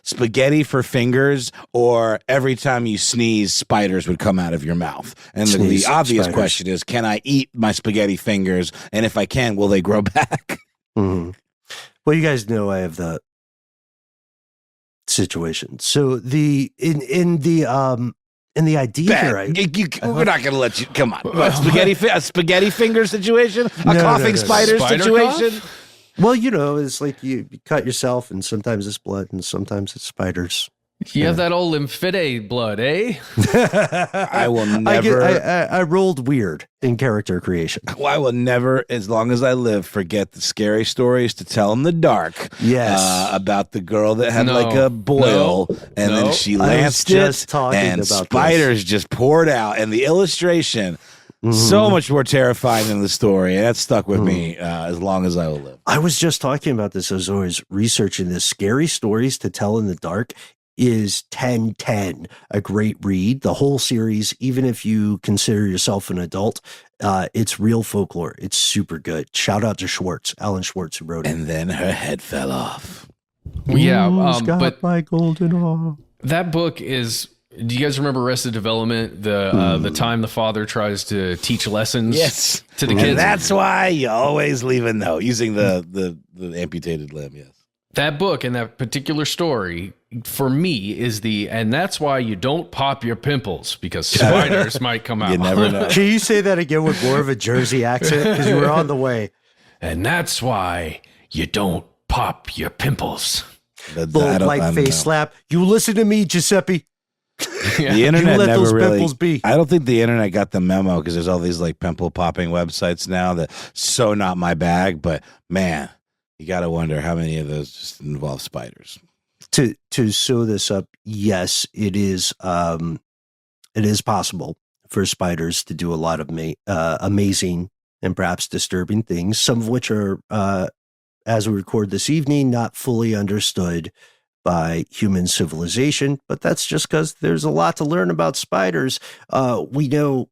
spaghetti for fingers, or every time you sneeze, spiders would come out of your mouth? And the obvious question is, can I eat my spaghetti fingers? And if I can, will they grow back? Mm-hmm. Well, you guys know I have the situation. So in the idea Ben, here, we're not going to let you. Come on, what, a spaghetti finger situation, a coughing spider situation. Well, it's like you cut yourself, and sometimes it's blood, and sometimes it's spiders. You have that old lymphidae blood, eh? I will never. I rolled weird in character creation. I will never, as long as I live, forget the scary stories to tell in the dark. Yes, about the girl that had like a boil, and then she lanced it, and spiders just poured out, and the illustration. So much more terrifying than the story, and that stuck with me as long as I will live. I was just talking about this. I was always researching this. Scary stories to tell in the dark is 1010, a great read. The whole series, even if you consider yourself an adult, it's real folklore. It's super good. Shout out to Alan Schwartz, who wrote it. And then her head fell off. Yeah, got but my golden arm. That book is. Do you guys remember Arrested Development? The time the father tries to teach lessons to the kids. And that's why you always leave a note using the amputated limb. Yes. That book and that particular story for me is and that's why you don't pop your pimples, because spiders might come out. You never know. Can you say that again with more of a Jersey accent? Because you were on the way. And that's why you don't pop your pimples. Little light face slap. You listen to me, Giuseppe. The internet you let never those really. pimples be. I don't think the internet got the memo, because there's all these like pimple popping websites now that so not my bag. But man, you got to wonder how many of those just involve spiders. To sew this up, yes, it is. It is possible for spiders to do a lot of amazing and perhaps disturbing things. Some of which are, as we record this evening, not fully understood by human civilization, but that's just because there's a lot to learn about spiders. We know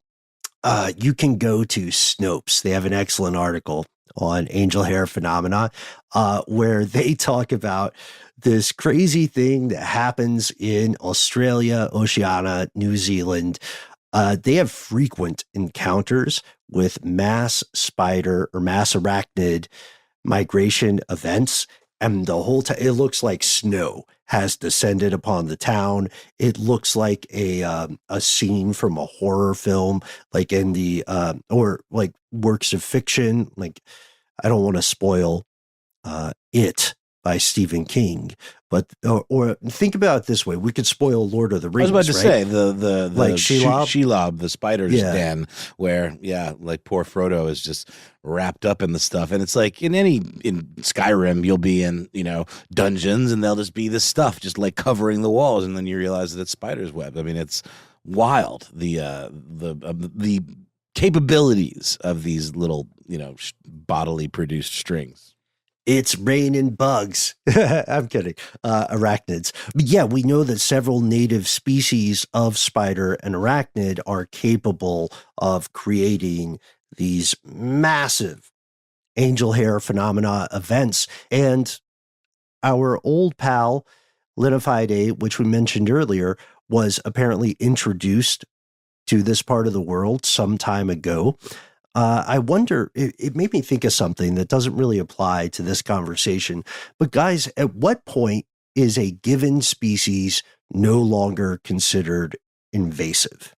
you can go to Snopes. They have an excellent article on angel hair phenomena, where they talk about this crazy thing that happens in Australia, Oceania, New Zealand. They have frequent encounters with mass spider or mass arachnid migration events. And the whole time, it looks like snow has descended upon the town. It looks like a scene from a horror film, like in the or like works of fiction. Like, I don't want to spoil It by Stephen King, but or think about it this way: we could spoil Lord of the Rings. I was about to say the like Shelob, the spider's den, where like poor Frodo is just wrapped up in the stuff, and it's like in Skyrim, you'll be in dungeons, and there'll just be this stuff just like covering the walls, and then you realize that it's spider's web. I mean, it's wild the capabilities of these little bodily produced strings. It's raining bugs. I'm kidding. Arachnids. But yeah, we know that several native species of spider and arachnid are capable of creating these massive angel hair phenomena events. And our old pal, Linnified, which we mentioned earlier, was apparently introduced to this part of the world some time ago. I wonder, it made me think of something that doesn't really apply to this conversation. But guys, at what point is a given species no longer considered invasive?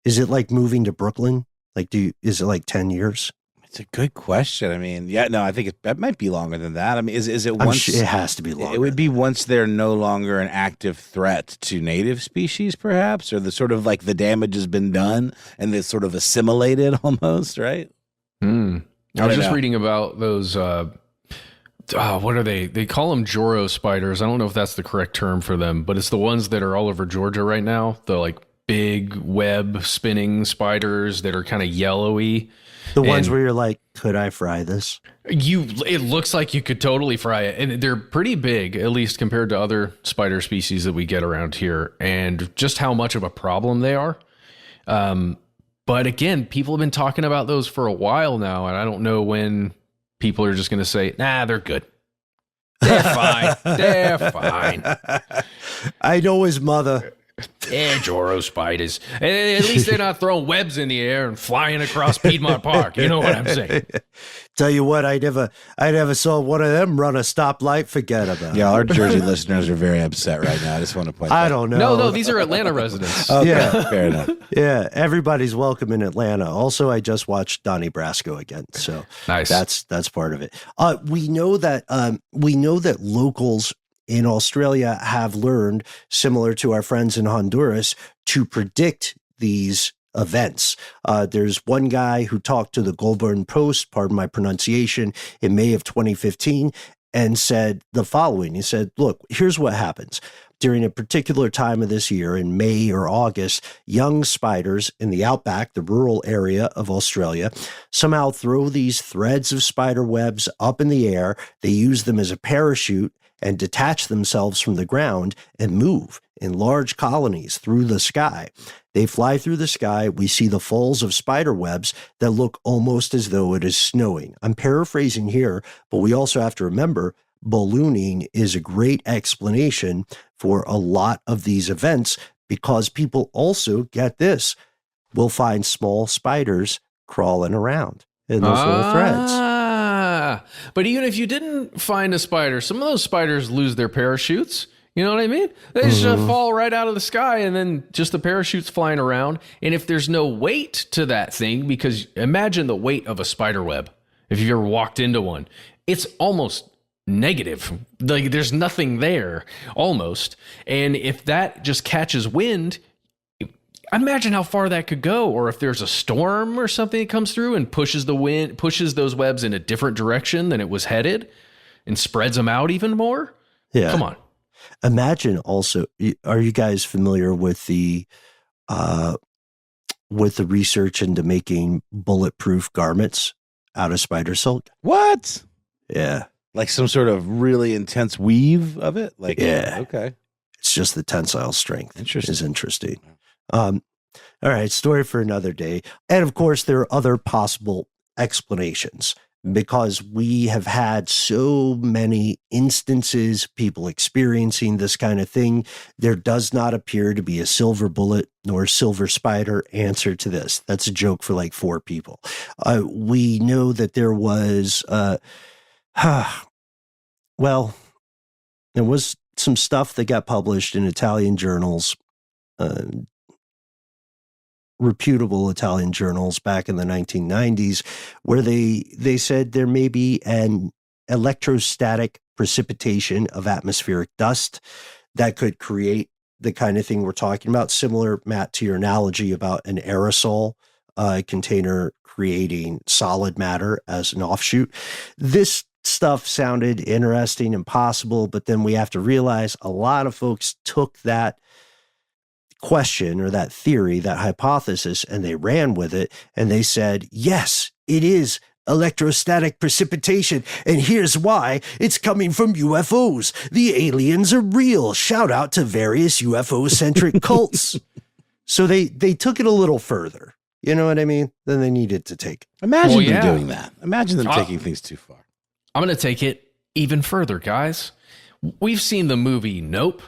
Is it like moving to Brooklyn? Is it like 10 years? I It's a good question. I mean, yeah, no, I think that might be longer than that. I mean, is it once? Sure it has to be longer. It would be once they're no longer an active threat to native species, perhaps, or the sort of like the damage has been done and it's sort of assimilated almost, right? I was just reading about those. What are they? They call them Joro spiders. I don't know if that's the correct term for them, but it's the ones that are all over Georgia right now. The like big web spinning spiders that are kind of yellowy. The ones where you're like, could I fry this? It looks like you could totally fry it. And they're pretty big, at least compared to other spider species that we get around here, and just how much of a problem they are. But again, people have been talking about those for a while now, and I don't know when people are just going to say, nah, they're good. They're fine. They're fine. I know his mother. Joro spiders. And at least they're not throwing webs in the air and flying across Piedmont Park. You know what I'm saying? Tell you what, I never saw one of them run a stoplight. Forget about it. Yeah, our Jersey listeners are very upset right now. I just want to point. I don't know. No, these are Atlanta residents. Okay, Yeah. fair enough. Yeah, everybody's welcome in Atlanta. Also, I just watched Donnie Brasco again, so Nice. That's part of it. We know that locals in Australia have learned, similar to our friends in Honduras, to predict these events. There's one guy who talked to the Goulburn Post, pardon my pronunciation, in May of 2015 and said the following. He said, look, here's what happens. During a particular time of this year, in May or August, young spiders in the outback, the rural area of Australia, somehow throw these threads of spider webs up in the air. They use them as a parachute and detach themselves from the ground and move in large colonies through the sky. They fly through the sky. We see the falls of spider webs that look almost as though it is snowing. I'm paraphrasing here, but we also have to remember ballooning is a great explanation for a lot of these events, because people also, get this, will find small spiders crawling around in those little threads. But even if you didn't find a spider, some of those spiders lose their parachutes. You know what I mean? They just fall right out of the sky, and then just the parachutes flying around. And if there's no weight to that thing, because imagine the weight of a spider web. If you've ever walked into one, it's almost negative. Like there's nothing there almost. And if that just catches wind, imagine how far that could go. Or if there's a storm or something that comes through and pushes those webs in a different direction than it was headed and spreads them out even more. Yeah. Come on. Imagine also, are you guys familiar with the research into making bulletproof garments out of spider silk? What? Yeah. Like some sort of really intense weave of it? Like, Yeah. Okay. It's just the tensile strength. Interesting. Is interesting. All right, story for another day. And of course, there are other possible explanations, because we have had so many instances, people experiencing this kind of thing. There does not appear to be a silver bullet nor silver spider answer to this. That's a joke for like 4 people. We know that there was, well, there was some stuff that got published in Italian journals, reputable Italian journals back in the 1990s, where they said there may be an electrostatic precipitation of atmospheric dust that could create the kind of thing we're talking about. Similar, Matt, to your analogy about an aerosol container creating solid matter as an offshoot. This stuff sounded interesting and possible, but then we have to realize a lot of folks took that question or that theory, that hypothesis, and they ran with it, and they said, yes, it is electrostatic precipitation, and here's why: it's coming from UFOs. The aliens are real. Shout out to various UFO-centric cults. So they took it a little further, you know what I mean, than they needed to take. Imagine them doing that. Imagine them taking things too far. I'm going to take it even further, guys. We've seen the movie Nope.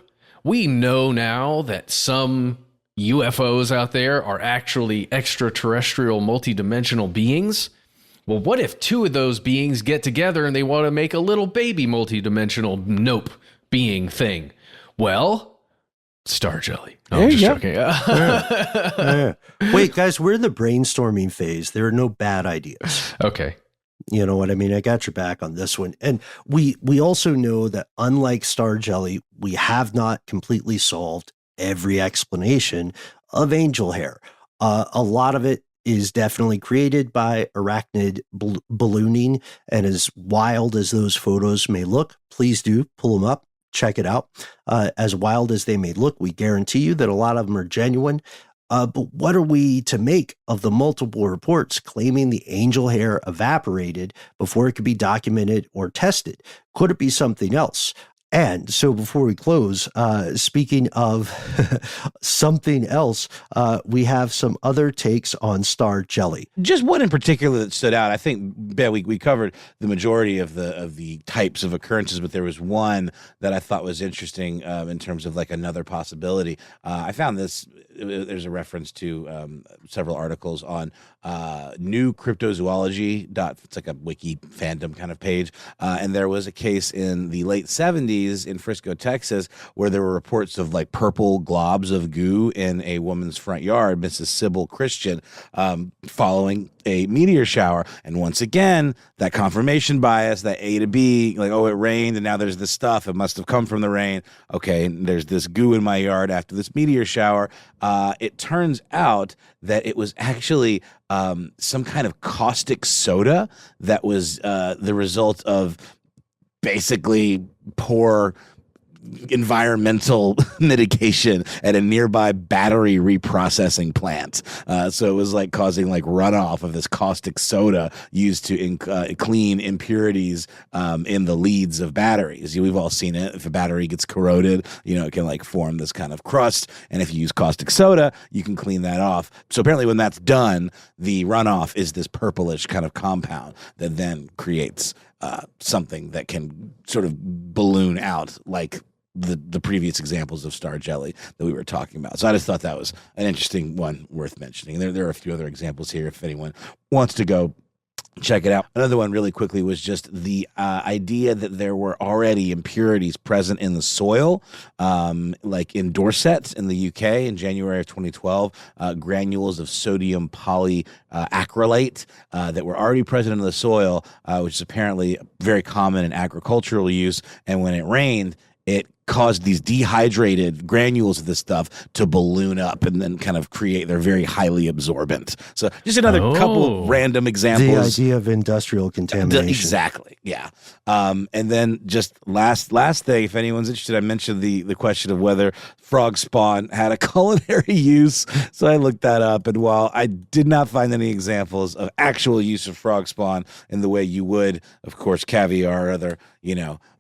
We know now that some UFOs out there are actually extraterrestrial multidimensional beings. Well, what if 2 of those beings get together and they want to make a little baby multidimensional Nope being thing? Well, Star jelly. No, There I'm you just go. joking. Yeah. Wait, guys, we're in the brainstorming phase. There are no bad ideas. Okay. You know what I mean? I got your back on this one. And we also know that unlike star jelly, we have not completely solved every explanation of angel hair. A lot of it is definitely created by arachnid ballooning. And as wild as those photos may look, please do pull them up, check it out. As wild as they may look, we guarantee you that a lot of them are genuine. But what are we to make of the multiple reports claiming the angel hair evaporated before it could be documented or tested? Could it be something else? And so before we close, speaking of something else, we have some other takes on star jelly. Just one in particular that stood out. I think, Ben, we covered the majority of the types of occurrences, but there was one that I thought was interesting in terms of like another possibility. I found this. There's a reference to several articles on new cryptozoology. It's like a wiki fandom kind of page. And there was a case in the late 70s in Frisco, Texas, where there were reports of like purple globs of goo in a woman's front yard, Mrs. Sybil Christian, following a meteor shower. And once again, that confirmation bias, that A to B, like, oh, it rained and now there's this stuff. It must have come from the rain. Okay, and there's this goo in my yard after this meteor shower. It turns out that it was actually some kind of caustic soda that was the result of basically poor environmental mitigation at a nearby battery reprocessing plant. So it was like causing like runoff of this caustic soda used to clean impurities in the leads of batteries. We've all seen it. If a battery gets corroded, it can like form this kind of crust. And if you use caustic soda, you can clean that off. So apparently when that's done, the runoff is this purplish kind of compound that then creates something that can sort of balloon out like the previous examples of star jelly that we were talking about. So I just thought that was an interesting one worth mentioning. There are a few other examples here if anyone wants to go check it out. Another one really quickly was just the idea that there were already impurities present in the soil, like in Dorset in the UK in January of 2012, granules of sodium polyacrylate that were already present in the soil, which is apparently very common in agricultural use. And when it rained, it caused these dehydrated granules of this stuff to balloon up and then kind of create, they're very highly absorbent. So just another couple of random examples. The idea of industrial contamination. Exactly. Yeah. And then just last thing, if anyone's interested, I mentioned the question of whether frog spawn had a culinary use. So I looked that up. And while I did not find any examples of actual use of frog spawn in the way you would, of course, caviar or other,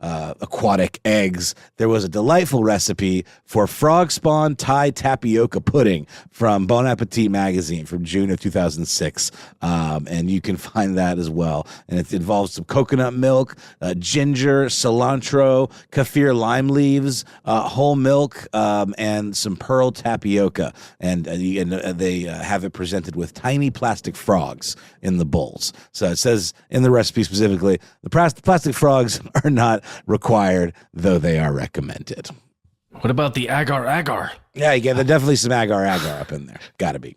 aquatic eggs, there was a delightful recipe for frog spawn Thai tapioca pudding from Bon Appetit magazine from June of 2006. And you can find that as well. And it involves some coconut milk, ginger, cilantro, kaffir lime leaves, whole milk, and some pearl tapioca. And they have it presented with tiny plastic frogs in the bowls. So it says in the recipe specifically, the plastic frogs are not required, though they are recommended. What about the agar-agar? Yeah, there's definitely some agar-agar up in there. Gotta be.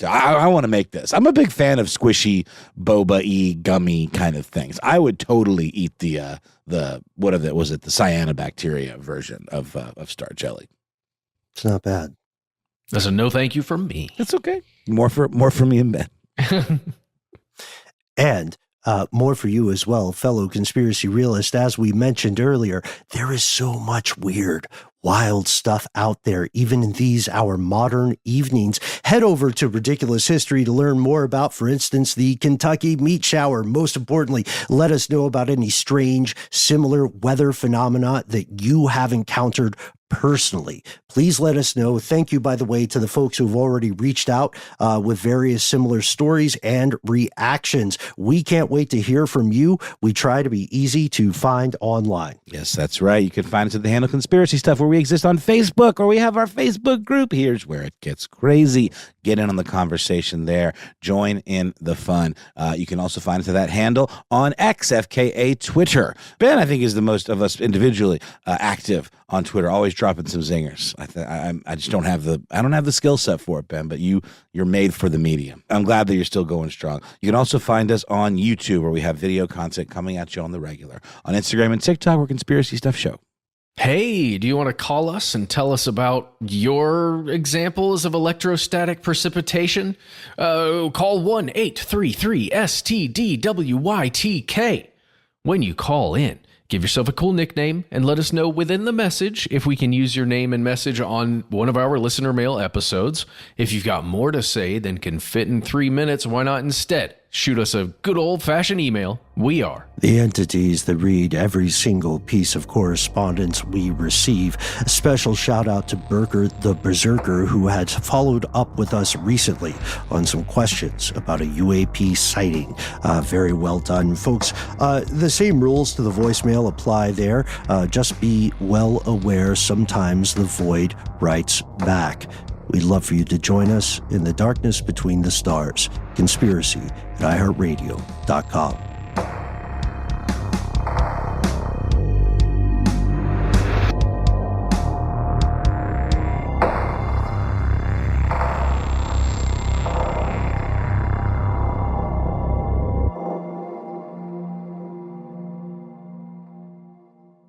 So I want to make this. I'm a big fan of squishy, boba-y, gummy kind of things. I would totally eat the cyanobacteria version of star jelly. It's not bad. That's a no thank you from me. It's okay. More for me and Ben. And more for you as well, fellow conspiracy realist. As we mentioned earlier, there is so much weird, wild stuff out there, even in these, our modern evenings. Head over to Ridiculous History to learn more about, for instance, the Kentucky meat shower. Most importantly, let us know about any strange, similar weather phenomena that you have encountered personally. Please let us know. Thank you, by the way, to the folks who've already reached out with various similar stories and reactions. We can't wait to hear from you. We try to be easy to find online. Yes, that's right. You can find us at the handle Conspiracy Stuff, where we exist on Facebook, or we have our Facebook group. Here's where it gets crazy. Get in on the conversation there. Join in the fun. You can also find us at that handle on XFKA Twitter. Ben, I think, is the most of us individually active on Twitter, always dropping some zingers. I just don't have the skill set for it, Ben. But you're made for the medium. I'm glad that you're still going strong. You can also find us on YouTube, where we have video content coming at you on the regular. On Instagram and TikTok, we're Conspiracy Stuff Show. Hey, do you want to call us and tell us about your examples of electrostatic precipitation? Call 1-833-STDWYTK. When you call in, give yourself a cool nickname and let us know within the message if we can use your name and message on one of our listener mail episodes. If you've got more to say than can fit in 3 minutes, why not instead shoot us a good old-fashioned email? We are the entities that read every single piece of correspondence we receive. A special shout out to Burger the Berserker, who had followed up with us recently on some questions about a UAP sighting. Very well done, folks. The same rules to the voicemail apply there. Just be well aware sometimes the void writes back. We'd love for you to join us in the darkness between the stars. Conspiracy at iHeartRadio.com.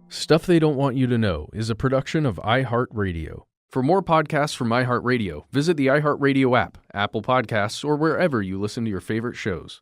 Stuff They Don't Want You to Know is a production of iHeartRadio. For more podcasts from iHeartRadio, visit the iHeartRadio app, Apple Podcasts, or wherever you listen to your favorite shows.